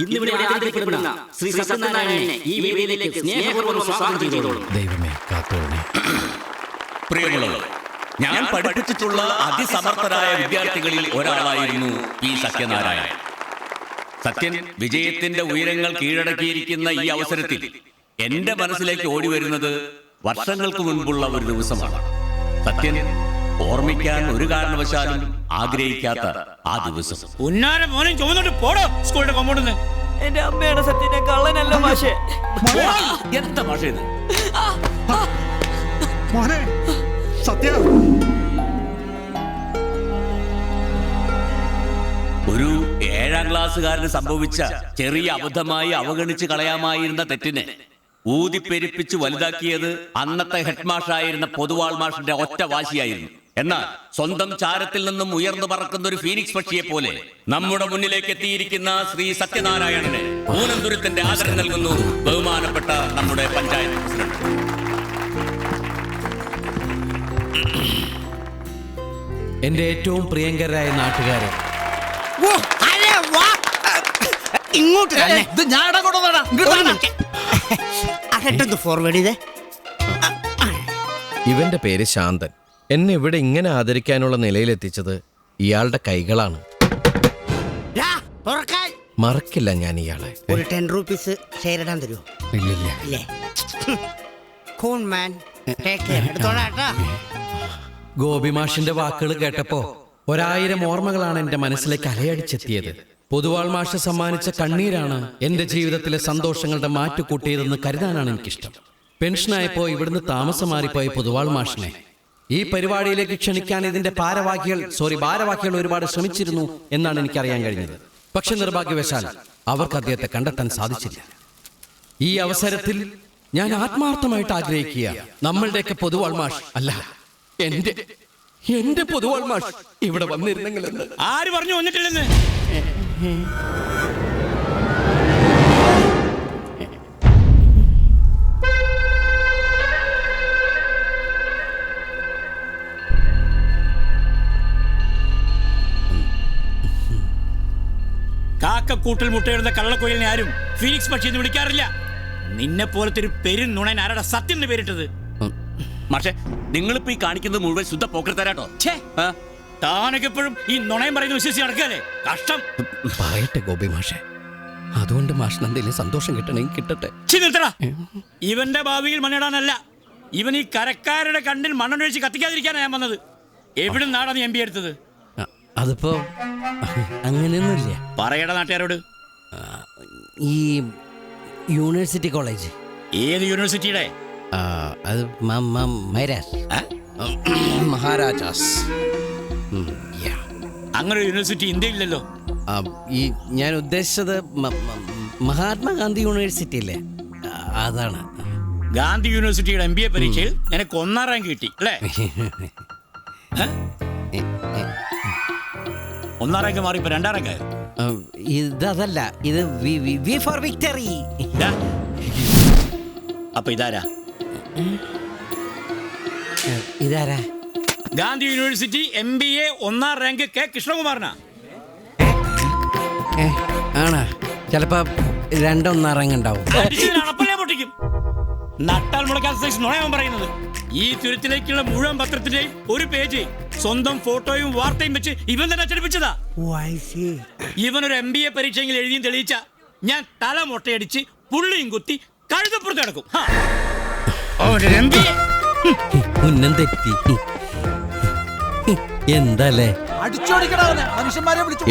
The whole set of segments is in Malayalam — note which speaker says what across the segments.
Speaker 1: ഇന്നിവിടെ ആദരിക്കപ്പെടുന്ന ശ്രീ സത്യനാരായണനെ ഈ വേദിയിലേക്ക് സ്നേഹപൂർവ്വം സ്വാഗതം ചെയ്തോളൂ.
Speaker 2: ദൈവമേ കാത്തോളണേ.
Speaker 3: പ്രിയമുള്ളവർ, ഞാൻ പഠിപ്പിച്ചിട്ടുള്ള അതിസമർത്ഥരായ വിദ്യാർത്ഥികളിൽ ഒരാളായിരുന്നു പി സത്യനാരായണൻ. സത്യൻ വിജയത്തിന്റെ ഉയരങ്ങൾ കീഴടക്കിയിരിക്കുന്ന ഈ അവസരത്തിൽ എന്റെ മനസ്സിലേക്ക് ഓടി വരുന്നത് വർഷങ്ങൾക്ക് മുൻപുള്ള ഒരു ദിവസമാണ്. സത്യൻ ഓർമ്മിക്കാൻ ഒരു കാരണവശാലും ആഗ്രഹിക്കാത്ത ആ ദിവസം.
Speaker 4: സ്കൂളിന്റെ കോമ്പൗണ്ടിൽ
Speaker 5: എന്റെ അമ്മയാണ് സത്യനെ കള്ളനല്ല മാഷേ.
Speaker 3: എന്താ ഭാഷ ഇത്? ഒരു 7ാം ക്ലാസ്സുകാരന് സംഭവിച്ച ചെറിയ അബദ്ധമായി അവഗണിച്ച് കളയാമായിരുന്ന തെറ്റിനെ ഊതിപ്പെരിപ്പിച്ച് വലുതാക്കിയത് അന്നത്തെ ഹെഡ് മാഷായിരുന്ന പൊതുവാൾ മാഷിന്റെ ഒറ്റ വാശിയായിരുന്നു. എന്നാൽ സ്വന്തം ചാരത്തിൽ നിന്നും ഉയർന്നു പറക്കുന്ന ഒരു ഫീനിക്സ് പക്ഷിയെ പോലെ നമ്മുടെ മുന്നിലേക്ക് എത്തിയിരിക്കുന്ന ശ്രീ സത്യനാരായണന് പൂനന്തുരത്തിന്റെ ആദരം നൽകുന്നു ബഹുമാനപ്പെട്ട നമ്മുടെ പഞ്ചായത്ത് പ്രസിഡന്റ്.
Speaker 2: എന്റെ ഏറ്റവും പ്രിയങ്കരായ നാട്ടുകാരെ,
Speaker 5: ഇങ്ങോട്ട് ഫോർവേഡ് ചെയ്തേ.
Speaker 2: ഇവന്റെ പേര് ശാന്തൻ. എന്നെ ഇവിടെ ഇങ്ങനെ ആദരിക്കാനുള്ള നിലയിലെത്തിച്ചത് ഇയാളുടെ കൈകളാണ്. മറക്കില്ല ഞാൻ ഇയാളെ.
Speaker 5: ഒരു 10 രൂപീസ് ഷെയർ ഇടാൻ തരുമോ?
Speaker 2: ഇല്ലില്ല. ഗോപിമാഷിന്റെ വാക്കുകൾ കേട്ടപ്പോ 1000 ഓർമ്മകളാണ് എന്റെ മനസ്സിലേക്ക് അലയടിച്ചെത്തിയത്. പൊതുവാൾ മാഷ് സമ്മാനിച്ച കണ്ണീരാണ് എന്റെ ജീവിതത്തിലെ സന്തോഷങ്ങളുടെ മാറ്റുകൂട്ടിയതെന്ന് കരുതാനാണ് എനിക്കിഷ്ടം. പെൻഷനായപ്പോ ഇവിടുന്ന് താമസം മാറിപ്പോയ പൊതുവാൾ മാഷിനെ ഈ പരിപാടിയിലേക്ക് ക്ഷണിക്കാൻ ഇതിന്റെ ഭാരവാഹികൾ ഒരുപാട് ശ്രമിച്ചിരുന്നു എന്നാണ് എനിക്കറിയാൻ കഴിഞ്ഞത്. പക്ഷെ നിർഭാഗ്യവശാൽ അവർക്ക് അദ്ദേഹത്തെ കണ്ടെത്താൻ സാധിച്ചില്ല. ഈ അവസരത്തിൽ ഞാൻ ആത്മാർത്ഥമായിട്ട് ആഗ്രഹിക്കുക, നമ്മളുടെയൊക്കെ പൊതുവാൾ മാഷ് അല്ല, എന്റെ പൊതുവാൾ മാഷ് ഇവിടെ വന്നിരുന്നെങ്കിലെന്ന്.
Speaker 4: ആര് പറഞ്ഞു വന്നിട്ടില്ലെന്ന്? കാക്കക്കൂട്ടിൽ മുട്ടയിടുന്ന കള്ളക്കൊയിലിനെ ആരും ഫീനിക്സ് പക്ഷി എന്ന് വിളിക്കാറില്ല. നിന്നെ പോലത്തെ ഒരു പെരുന്നുണൻ ആരുടെ സത്യം എന്ന് പേരിട്ടത്?
Speaker 3: പക്ഷേ നിങ്ങളിപ്പോ ഈ കാണിക്കുന്നത് മുഴുവൻ ശുദ്ധ പോക്കർത്തരാട്ടോ.
Speaker 4: താനൊക്കെ എപ്പോഴും ഈ നുണയം പറയുന്ന വിശ്വസിച്ച് നടക്കാല്ലേ? കഷ്ടം.
Speaker 2: പറയട്ടെ ഗോപി മാഷെ, അതുകൊണ്ട് മാഷിന് എന്തെങ്കിലും സന്തോഷം കിട്ടണമെങ്കിൽ കിട്ടട്ടെ.
Speaker 4: ഇവന്റെ ഭാവിയിൽ മണ്ണിടാനല്ല, ഇവൻ ഈ കരക്കാരുടെ കണ്ണിൽ മണ്ണൊഴിച്ച് കത്തിക്കാതിരിക്കാനാണ് ഞാൻ വന്നത്. എവിടെ നിന്നാണ് നീ MP എടുത്തത്?
Speaker 2: അതിപ്പോ അങ്ങനെയൊന്നുമില്ല.
Speaker 4: പറയട നാട്ടുകാരോട്.
Speaker 5: ഈ യൂണിവേഴ്സിറ്റി കോളേജ്.
Speaker 4: ഏത് യൂണിവേഴ്സിറ്റിയുടെ?
Speaker 5: അത്
Speaker 2: മഹാരാജാസ്.
Speaker 4: അങ്ങനെ ഒരു യൂണിവേഴ്സിറ്റി ഇന്ത്യയില്ലല്ലോ.
Speaker 2: ഈ ഞാൻ ഉദ്ദേശിച്ചത് മഹാത്മാഗാന്ധി യൂണിവേഴ്സിറ്റി അല്ലേ, അതാണ്.
Speaker 4: ഗാന്ധി യൂണിവേഴ്സിറ്റിയുടെ MBA പരീക്ഷയിൽ എനിക്ക് 1ാം റാങ്ക് കിട്ടി അല്ലേ? 1ാം റാങ്ക് മാറി ഇപ്പൊ 2ാം റാങ്ക് ആയോ?
Speaker 5: ഇതല്ല, ഇത് വി ഫോർ വിക്ടറി.
Speaker 4: അപ്പൊ ഇതാരാ? Gandhi university MBA 1ാം rank K കൃഷ്ണകുമാറിനാ.
Speaker 5: ആണോ? ചിലപ്പോ 2 1ാം റാങ്ക് ഉണ്ടാവും.
Speaker 4: പൊട്ടിക്കും. നട്ടാൽ മുളയ്ക്കാത്ത സൈസ് നുണയാൻ പറയുന്നത്. ഈ തുരുത്തിലേക്കുള്ള മുഴുവൻ പത്രത്തിന്റെയും ഒരു പേജ് സ്വന്തം ഫോട്ടോയും വാർത്തയും വെച്ച് ഇവൻ തന്നെ അച്ചടിപ്പിച്ചതാ. ഇവനൊരു MBA പരീക്ഷയെങ്കിൽ എഴുതിയും തെളിയിച്ച ഞാൻ തല മൊട്ടയടിച്ച് പുള്ളിയും കുത്തി കഴുതപ്പുറത്ത് കിടക്കും.
Speaker 2: ഉന്നം തെറ്റി എന്തല്ലേ?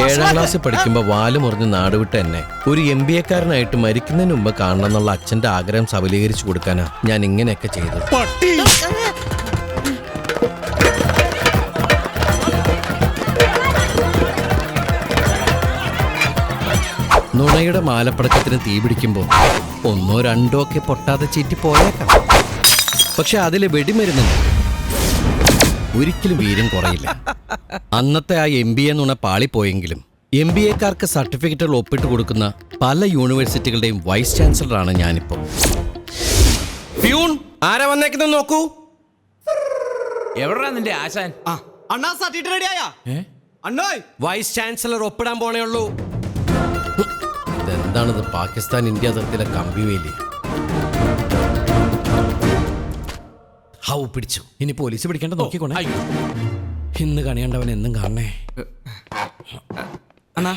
Speaker 2: 7ാം ക്ലാസ്സിൽ പഠിക്കുമ്പോ വാല് മുറിഞ്ഞ് നാടുവിട്ട എന്നെ ഒരു MBA-കാരനായിട്ട് മരിക്കുന്നതിന് മുമ്പ് കാണണം എന്നുള്ള അച്ഛന്റെ ആഗ്രഹം സബലീകരിച്ചു കൊടുക്കാനാ ഞാൻ ഇങ്ങനെയൊക്കെ ചെയ്തത്. നുണയുടെ മാലപ്പടക്കത്തിന് തീ പിടിക്കുമ്പോ 1 2 ഒക്കെ പൊട്ടാതെ ചീറ്റി പോയേക്കാം. പക്ഷെ അതില് വെടിമരുന്നുണ്ട്, ഒരിക്കലും വീര്യം കുറയില്ല. അന്നത്തെ ആ MBA നുണ പാളിപ്പോയെങ്കിലും MBA-കാർക്ക് സർട്ടിഫിക്കറ്റുകൾ ഒപ്പിട്ട് കൊടുക്കുന്ന പല യൂണിവേഴ്സിറ്റികളുടെയും വൈസ് ചാൻസലറാണ് ഞാനിപ്പോ. പ്യൂൺ, ആരാ വന്നേക്കുന്നത് നോക്കൂ.
Speaker 6: എവിടാ നിന്റെ ആശാൻ?
Speaker 7: അണ്ണാ സർട്ടിഫിക്കറ്റ് റെഡിയായാ? അണ്ണോയ്
Speaker 2: വൈസ് ചാൻസലർ ഒപ്പിടാൻ പോണേ ഉള്ളൂ. എന്താണിത്, പാകിസ്ഥാൻ ഇന്ത്യ അതിർത്തിയിലെ കമ്പിവേലി? ഹൗ പിടിച്ചു. ഇനി പോലീസ് പിടിക്കേണ്ട നോക്കിക്കോണേ. ഇന്ന് കണിയണ്ടവൻ എന്നും കാണണേ.
Speaker 6: അണ്ണാ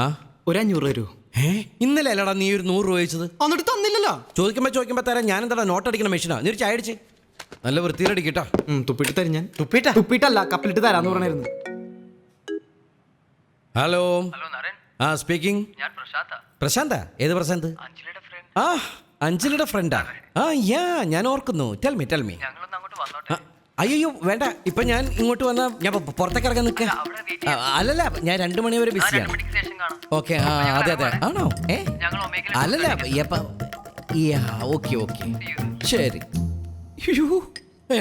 Speaker 2: ആ
Speaker 6: ഒരു 500 തരൂ.
Speaker 2: ഇന്നലെ അല്ലടാ നീ ഒരു 100 രൂപ ചോദിച്ചത്?
Speaker 6: എന്നിട്ട് തന്നില്ലല്ലോ.
Speaker 2: ചോദിക്കുമ്പോ തരാം. ഞാൻ എന്താ നോട്ട് അടിക്കുന്ന മെഷീനാ? നീ ഒരു ചായ അടിച്ച് നല്ല വൃത്തിയിലടിക്കട്ടോ.
Speaker 6: തുപ്പിട്ട് തരും ഞാൻ. തുപ്പിട്ടല്ല, കപ്പിലിട്ട് തരാന്ന് പറഞ്ഞായിരുന്നു.
Speaker 2: ഹലോ. ആ സ്പീക്കിംഗ്. പ്രശാന്താ? ഏത് പ്രശാന്ത്? ആ അഞ്ജലിയുടെ ഫ്രണ്ടാ? ആ യാ, ഞാൻ ഓർക്കുന്നു. Tell me. അയ്യോ വേണ്ട, ഇപ്പൊ ഞാൻ ഇങ്ങോട്ട് വന്ന ഞാൻ പുറത്തേക്ക് ഇറങ്ങാൻ നിൽക്ക. അല്ലല്ല, ഞാൻ 2 മണി വരെ ബിസിയാണ്. ഓക്കെ, ആ അതെ ആണോ? അല്ലല്ല, ഓക്കെ ശരി.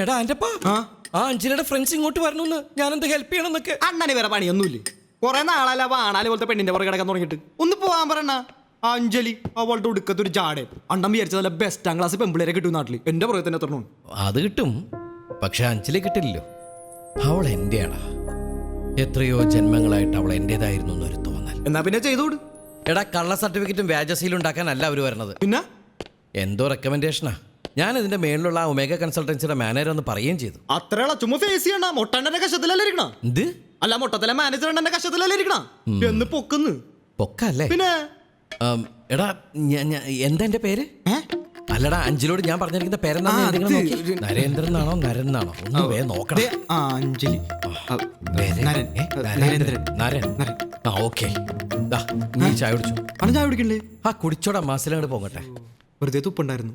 Speaker 2: എടാ എന്റെപ്പാ, ആ അഞ്ജലിയുടെ ഫ്രണ്ട്സ് ഇങ്ങോട്ട് വരണമെന്ന്, ഞാൻ എന്ത് ഹെൽപ്പ് ചെയ്യണമെന്നൊക്കെ.
Speaker 6: അണ്ണന് വേറെ പണിയൊന്നുമില്ലേ? കുറെ നാളല്ല വാണാല് പോലത്തെ പെണ്ണിന്റെ പുറകെ കിടക്കാൻ തുടങ്ങിയിട്ട്. ഒന്ന് പോവാൻ പറയണ. അഞ്ജലി അവളുടെ ഒടുക്കത്തൊരു ജാടേ. അണ്ണം വിചാരിച്ചതല്ല ബെസ്റ്റാം ക്ലാസ് പെമ്പിളേരെ കിട്ടും നാട്ടിൽ. എന്റെ പുറകെ തന്നെ എത്തണം.
Speaker 2: അത് കിട്ടും, പക്ഷെ അഞ്ജലി കിട്ടില്ലല്ലോ. അവൾ എന്റെയാടാ. എത്രയോ ജന്മങ്ങളായിട്ട് അവൾ എന്റേതായിരുന്നു എന്നൊരു തോന്നൽ.
Speaker 6: എന്നാ പിന്നെ ചെയ്തോട്.
Speaker 2: എടാ, കള്ള സർട്ടിഫിക്കറ്റും വ്യാജസീലും ഉണ്ടാക്കാനല്ല അവർ വരുന്നത്.
Speaker 6: പിന്നെ
Speaker 2: എന്തോ റെക്കമെൻഡേഷനാ. ഞാൻ ഇതിന്റെ മേളിലുള്ള ആ ഒമേഗ കൺസൾട്ടൻസിയുടെ മാനേജർ ഒന്ന് പറയുകയും ചെയ്തു.
Speaker 6: അത്രയുള്ള ചുമ്മാ ഫേസ് ചെയ്യണ. മൊട്ടന്റെ കഷത്തിലല്ലേ ഇരിക്കണ?
Speaker 2: എന്ത്?
Speaker 6: അല്ല, മൊട്ടത്തിലെ മാനേജർ എന്റെ കഷത്തിലല്ലേ ഇരിക്കണ? എന്ന് പൊക്കുന്നു
Speaker 2: പൊക്കല്ലേ?
Speaker 6: പിന്നെ
Speaker 2: എടാ, എന്താ എന്റെ പേര്? അല്ലടാ, അഞ്ജലിയോട് ഞാൻ പറഞ്ഞിരിക്കുന്ന പേരെന്താ? നരേന്ദ്രൻ എന്നാണോ നരൻ എന്നാണോ? ഒന്ന് വേഗം നോക്കണം.
Speaker 6: അഞ്ജലി
Speaker 2: നരൻ. ആ ഓക്കെ, നീ ചായ കുടിച്ചു?
Speaker 6: ചായ കുടിക്കണ്ടേ?
Speaker 2: ആ കുടിച്ചോടാ, മാസിലങ്ങോട്ട് പോകട്ടെ.
Speaker 6: വെറുതെ തുപ്പുണ്ടായിരുന്നു.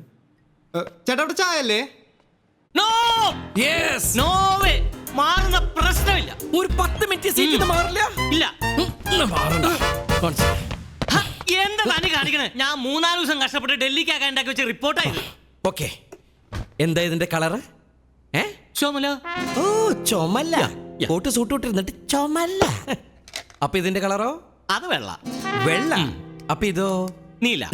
Speaker 6: ചേട്ടാ അവിടെ ചായ അല്ലേ?
Speaker 1: മാറുന്ന പ്രശ്നമില്ല.
Speaker 2: ഒരു 10 മിനിറ്റ് സീറ്റ് മാറില്ല.
Speaker 1: ഇല്ല,
Speaker 2: മാറണ്ട.
Speaker 1: എന്താ പണി കാണിക്കണേ? ഞാൻ 3-4 ദിവസം കഷ്ടപ്പെട്ട് ഡൽഹിക്കാക്കാൻ ഉണ്ടാക്കി വെച്ച റിപ്പോർട്ടായത്.
Speaker 2: ഓക്കെ, എന്താ ഇതിന്റെ കളറ്?
Speaker 1: ചുമല.
Speaker 2: ഓ ചുമല്ല. കോട്ട് സൂട്ട് ഇട്ടിരുന്നിട്ട് ചുമല്ല. അപ്പൊ ഇതിന്റെ കളറോ?
Speaker 1: അത്
Speaker 2: വെള്ള. അപ്പൊ ഇതോ?
Speaker 1: നീല.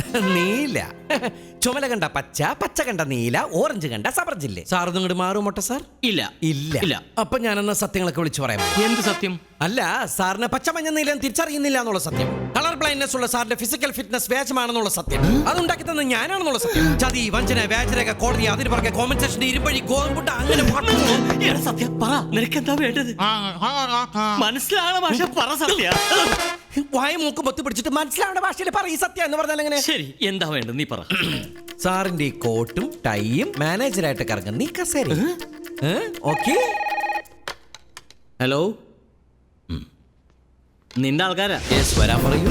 Speaker 2: ചുമല കണ്ട പച്ച, പച്ച കണ്ട നീല, ഓറഞ്ച് കണ്ട സബർജില്ലേ. സാറൊന്നും ഇങ്ങോട്ട് മാറും മൊട്ട സാർ? ഇല്ല. അപ്പൊ ഞാനെന്നാ സത്യങ്ങളൊക്കെ വിളിച്ചു പറയാം.
Speaker 1: എന്ത് സത്യം?
Speaker 2: അല്ല, സാറിന് പച്ച മഞ്ഞ നീലം തിരിച്ചറിയുന്നില്ല എന്നുള്ള സത്യം. കളർ ബ്ലൈൻഡ്നെസ് ഉള്ള സാറിന്റെ ഫിസിക്കൽ ഫിറ്റ്നസ് വ്യാജമാണെന്നുള്ള സത്യം. അതുണ്ടാക്കി തന്നെ ഞാനാണെന്നുള്ള സത്യം. ചതി, വഞ്ചന, വ്യാജരേഖ, കോടതി, അതിന് പുറകെ കോമ്പൻസേഷൻ, ഇരുമ്പഴി, ഗോതമ്പുണ്ട, അങ്ങനെ
Speaker 1: സത്യം പറ. നിനക്കെന്താ വേണ്ടത്? മനസ്സിലാവണ ഭാഷ പറ. സത്യ
Speaker 2: വായ മൂക്ക് പൊത്തി പിടിച്ചിട്ട് മനസ്സിലാവുന്ന ഭാഷയിൽ പറയും സത്യം എന്ന് പറഞ്ഞാൽ എങ്ങനെ?
Speaker 1: ശരി, എന്താ വേണ്ടത് നീ പറ.
Speaker 2: സാറിന്റെ ഈ കോട്ടും ടൈയും മാനേജറായിട്ട് കറങ്ങുന്ന നീ കസേര. ഓക്കെ.
Speaker 1: ഹലോ, നിന്റെ ആൾക്കാരാ?
Speaker 2: വരാൻ പറയൂ.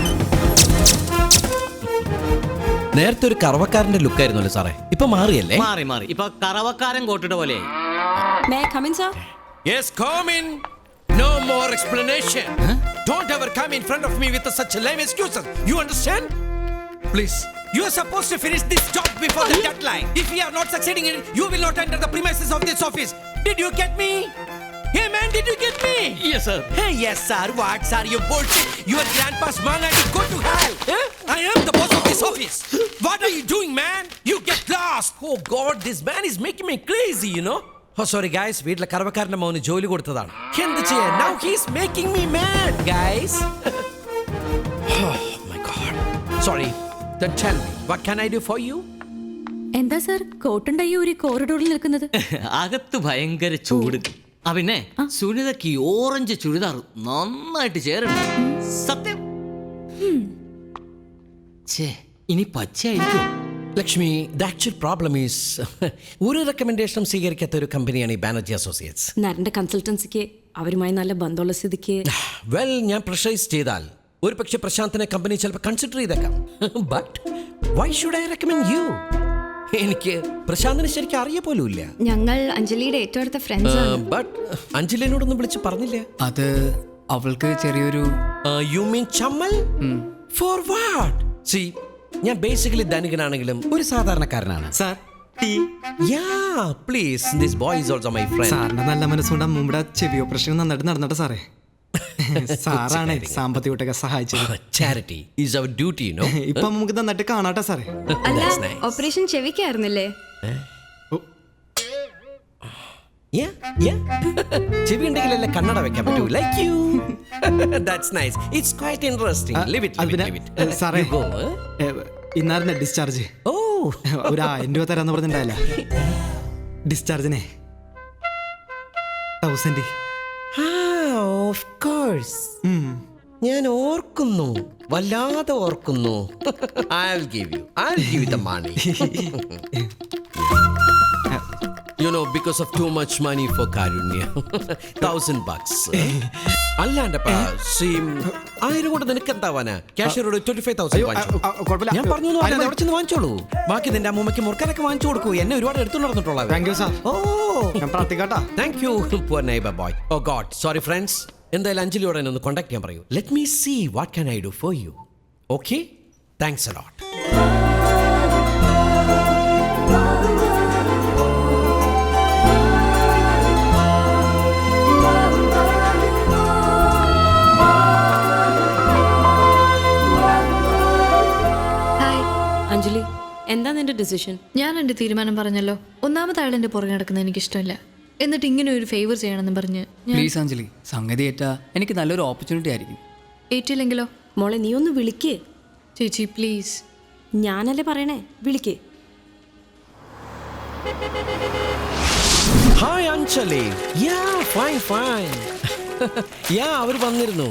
Speaker 2: നേരത്തെ ഒരു കറവക്കാരന്റെ ലുക്കായിരുന്നല്ലോ സാറേ, ഇപ്പൊ മാറിയല്ലേ?
Speaker 1: മാറി. ഇപ്പൊ കറവക്കാരൻ കോട്ടിട്ട പോലെ.
Speaker 2: Yes, come in. No more explanation. Don't ever come in front of me with such lame excuses. You understand? Please, you are supposed to finish this job before the deadline. If you are not succeeding in it, you will not enter the premises of this office. Did you get me? Hey man, did you get me?
Speaker 1: Yes sir.
Speaker 2: Hey yes sir, what sir, you bullshit. Your grandpa's man and you go to hell. I am the boss of this office. What are you doing, man? You get lost. Oh god, this man is making me crazy, you know. Oh sorry guys, വീട്ടിലെ കറവക്കാരന്റെ മോന് ജോലി കൊടുത്തതാണ്. എന്ത് ചെയ്യാൻ? Now he's making me mad, guys. Oh my god. Sorry. Then tell me, what can I do for you?
Speaker 7: എന്താ സർ കോട്ടുണ്ടായി ഒരു കോറിഡോറിൽ നിൽക്കുന്നത്?
Speaker 1: അകത്ത് ഭയങ്കര ചൂട്. പിന്നെ സുനിതയ്ക്ക് ഓറഞ്ച് ചുരിദാർ നന്നായിട്ട് ചേരുന്നു. സത്യം. ഇനി പച്ചയായിരിക്കും.
Speaker 2: Lakshmi, the actual problem is ഒരു റെക്കമെൻഡേഷനും സ്വീകരിക്കാത്ത ഒരു കമ്പനിയാണ് ഈ ബാനർജി അസോസിയേറ്റ്സ്.
Speaker 7: നരന്റെ കൺസൾട്ടൻസിക്ക് അവരുമായി നല്ല ബന്ധമുള്ള സ്ഥിതിക്ക്
Speaker 2: വെൽ, ഞാൻ പ്രഷറൈസ് ചെയ്താൽ ഒരു പക്ഷേ പ്രശാന്തിനെ കമ്പനി ചിലപ്പോൾ കൺസിഡർ ചെയ്തേക്കാം. But why should I recommend you? എനിക്ക് പ്രശാന്തിനെ ശരിക്കും അറിയ പോലും ഇല്ല.
Speaker 7: ഞങ്ങൾ അഞ്ജലിയുടെ ഏറ്റവും അടുത്ത ഫ്രണ്ട്സ് ആണ്.
Speaker 2: ബട്ട് അഞ്ജലിനോടൊന്നും വിളിച്ച് പറഞ്ഞില്ല.
Speaker 6: അത് അവൾക്ക് ചെറിയൊരു
Speaker 2: യു മീൻ ചമ്മൽ? For what? സി, ഞാൻ ബേസിക്കലി ധനികനാണെങ്കിലും ഒരു സാധാരണക്കാരനാണ്.
Speaker 6: Sir tea?
Speaker 2: Yeah please, this boy is also my friend.
Speaker 6: സാറിന്റെ നല്ല മനസ്സുകൊണ്ട് അമ്മൂമ്മയുടെ ചെവി ഓപ്പറേഷൻ നന്നായിട്ട് നടന്നിട്ട് സാറേ. സാറാണ് സാമ്പത്തികമായിട്ടൊക്കെ സഹായിച്ചത്.
Speaker 2: Charity is our duty, you know.
Speaker 6: ഇപ്പൊ നമുക്ക് നന്നായിട്ട് കാണാട്ടെ സാറേ.
Speaker 7: ഓപ്പറേഷൻ ചെവിക്കായിരുന്നില്ലേ?
Speaker 5: ചെവി ഉണ്ടെങ്കിലല്ലേ കണ്ണട വെക്കാൻ പറ്റൂ. Like you. That's nice. It's quite interesting. Leave
Speaker 6: അത് പിന്നെ,
Speaker 5: ഇറ്റ്.
Speaker 6: സാറേ ഇന്നായിരുന്നു ഡിസ്ചാർജ്.
Speaker 5: ഓ,
Speaker 6: ഒരു 1000 രൂപ തരാന്ന് പറഞ്ഞിട്ടുണ്ടായില്ല ഡിസ്ചാർജിനെ. 1000.
Speaker 5: Of course. ഞാൻ ഓർക്കുന്നു, വല്ലാതെ ഓർക്കുന്നു. I'll give you the money. You know, because of too much money for Karunya. $1,000. അല്ലാണ്ടപ്പാ, 1000 കൊണ്ട് നിനക്ക് എന്താവാനാ? ക്യാഷ്യറോട് 25,000 വാങ്ങിച്ചു.
Speaker 6: കുഴപ്പമില്ല.
Speaker 5: ഞാൻ പറഞ്ഞു അവിടെ ചെന്ന് വാങ്ങിച്ചോളൂ. ബാക്കി നിന്റെ അമ്മൂമ്മയ്ക്ക് മുറുക്കാനൊക്കെ വാങ്ങിച്ചു കൊടുക്കൂ. എന്നെ ഒരുപാട് എടുത്തു നടന്നിട്ടുള്ള.
Speaker 6: Thank you sir.
Speaker 5: ഓ,
Speaker 6: ഞാൻ പ്രാർത്ഥിക്കാട്ടാ.
Speaker 5: Thank you poor neighbor boy. Oh God, sorry friends. എന്തായാലും അഞ്ജലിയോടെ എന്നെ ഒന്ന് കോൺടാക്ട് ചെയ്യാൻ പറയൂ. Let me see what can I do for you. Okay, thanks a lot.
Speaker 8: Hi Anjali, എന്താ നിന്റെ ഡിസിഷൻ?
Speaker 9: ഞാൻ എൻ്റെ തീരുമാനം പറഞ്ഞല്ലോ. ഒന്നാമത്തെ ആൾ എൻ്റെ പുറകെ നടക്കുന്നത് എനിക്കിഷ്ടമല്ല. എന്നിട്ട് ഇങ്ങനെ ഒരു ഫേവർ ചെയ്യണമെന്ന് പറഞ്ഞ്
Speaker 10: പ്ലീസ് അഞ്ജലി, സംഗതി ഏറ്റാ എനിക്ക് നല്ലൊരു ഓപ്പർച്യൂണിറ്റി ആയിരിക്കും.
Speaker 9: ഏറ്റില്ലെങ്കിലോ?
Speaker 8: മോളെ നീ ഒന്ന് വിളിക്കേ.
Speaker 9: ചേച്ചി പ്ലീസ്.
Speaker 8: ഞാനല്ലേ പറയണേ, വിളിക്കേ.
Speaker 5: Hi Anjali. Yeah fine fine. Yeah അവർ വന്നിരുന്നു.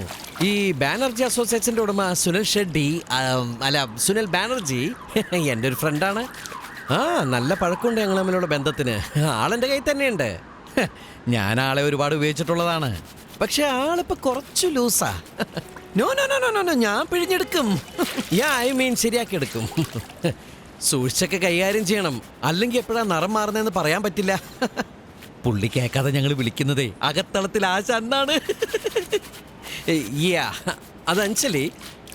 Speaker 5: ഈ ബാനർജി അസോസിയേഷൻ്റെ ഉടമ സുനിൽ ഷെഡ്ഡി, സുനിൽ ബാനർജി എൻ്റെ ഒരു ഫ്രണ്ടാണ്. നല്ല പഴക്കമുണ്ട് ഞങ്ങൾ തമ്മിലുള്ള ബന്ധത്തിന്. ആളെൻ്റെ കയ്യിൽ തന്നെയുണ്ട്. ഞാൻ ആളെ ഒരുപാട് ഉപയോഗിച്ചിട്ടുള്ളതാണ്. പക്ഷെ ആളിപ്പോൾ കുറച്ച് ലൂസാ. No no no no no ഞാൻ പിഴിഞ്ഞെടുക്കും. ഐ മീൻ ശരിയാക്കി എടുക്കും. സൂക്ഷിച്ചൊക്കെ കൈകാര്യം ചെയ്യണം, അല്ലെങ്കിൽ എപ്പോഴാ നിറം മാറുന്നതെന്ന് പറയാൻ പറ്റില്ല. പുള്ളി കേൾക്കാതെ ഞങ്ങൾ വിളിക്കുന്നതേ അകത്തളത്തിൽ ആശ എന്നാണ്. അത് അഞ്ജലി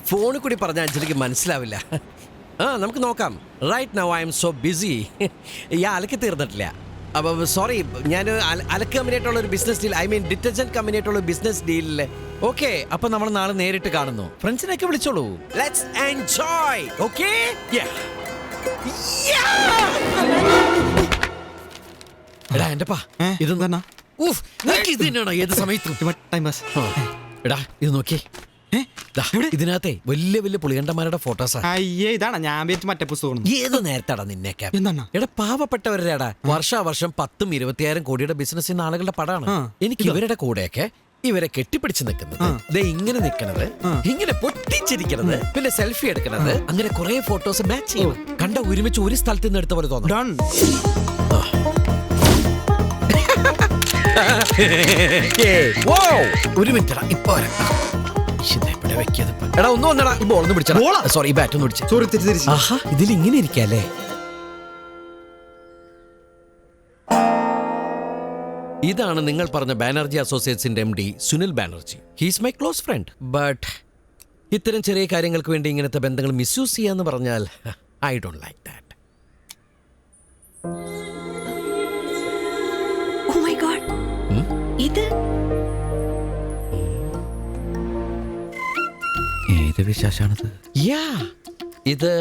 Speaker 5: ഫോണിൽ കൂടി പറഞ്ഞ അഞ്ജലിക്ക് മനസ്സിലാവില്ല. നമുക്ക് നോക്കാം. Right now I am so busy. അലക്കി തീർന്നിട്ടില്ല. അപ്പോൾ സോറി, ഞാൻ അലക്ക് കമ്പനിയായിട്ടുള്ള ഒരു business deal, I mean detergent കമ്പനിയായിട്ടുള്ള ബിസിനസ് ഡീലിൽ. ഓക്കെ, അപ്പോൾ നമ്മൾ നാളെ നേരിട്ട് കാണുന്നു. ഫ്രണ്ട്സിനൊക്കെ വിളിച്ചോളൂ. Let's enjoy. ഓക്കെ, എടാ എന്റെപ്പാ
Speaker 6: ഇതെന്താ?
Speaker 5: ഏത് സമയത്തും
Speaker 6: ടൈം പാസ്.
Speaker 5: എടാ ഇത് നോക്കിയേ. ഇതിനകത്തെ വലിയ വലിയ പുളികണ്ടന്മാരുടെ ഫോട്ടോസാ.
Speaker 6: അയ്യേ, ഇതാണ് ഞാൻ വിചാരിച്ച മറ്റേ പുസ്തകം.
Speaker 5: ഏത് നേരത്താടാ നിന്നേക്കാം.
Speaker 6: എന്താണ്?
Speaker 5: എടാ പാവപ്പെട്ടവരുടെടാ വർഷാവർഷം 10,000-20,000 കോടിയുടെ ബിസിനസ് ചെയ്യുന്ന ആളുകളുടെ പടമാണ്. എനിക്ക് ഇവരുടെ കൂടെയൊക്കെ ഇവരെ കെട്ടിപ്പിടിച്ച് നിൽക്കുന്നത്, ഇങ്ങനെ നിൽക്കുന്നത്, ഇങ്ങനെ പൊട്ടിച്ചിരിക്കുന്നത്, പിന്നെ സെൽഫി എടുക്കുന്നത്, അങ്ങനെ കുറെ ഫോട്ടോസ് മാച്ച് ചെയ്യും. കണ്ട ഒരുമിച്ച് ഒരു സ്ഥലത്ത് നിന്ന് എടുത്ത പോലെ തോന്നുന്നു. ഒരു മിനിറ്റ്, ഇപ്പൊ എടാ ഒന്നും വന്നടാ. ഈ ബോൾ ഒന്ന് പിടിച്ചാ. സോറി, ഈ ബാറ്റ് ഒന്ന് പിടിച്ചു. ആഹാ, ഇതിൽ ഇങ്ങനെ ഇരിക്കല്ലേ. ഇതാണ് നിങ്ങൾ പറഞ്ഞ ബാനർജി അസോസിയേറ്റ്സിന്റെ MD Sunil Banerjee. He's my close friend. But ഇത്തരം ചെറിയ കാര്യങ്ങൾക്ക് വേണ്ടി ഇങ്ങനത്തെ ബന്ധങ്ങൾ മിസ്യൂസ് ചെയ്യാന്ന് പറഞ്ഞാൽ I don't like that.
Speaker 9: Oh my God, ഇത്
Speaker 5: ഏത് വിശേഷാണത്? ഇത്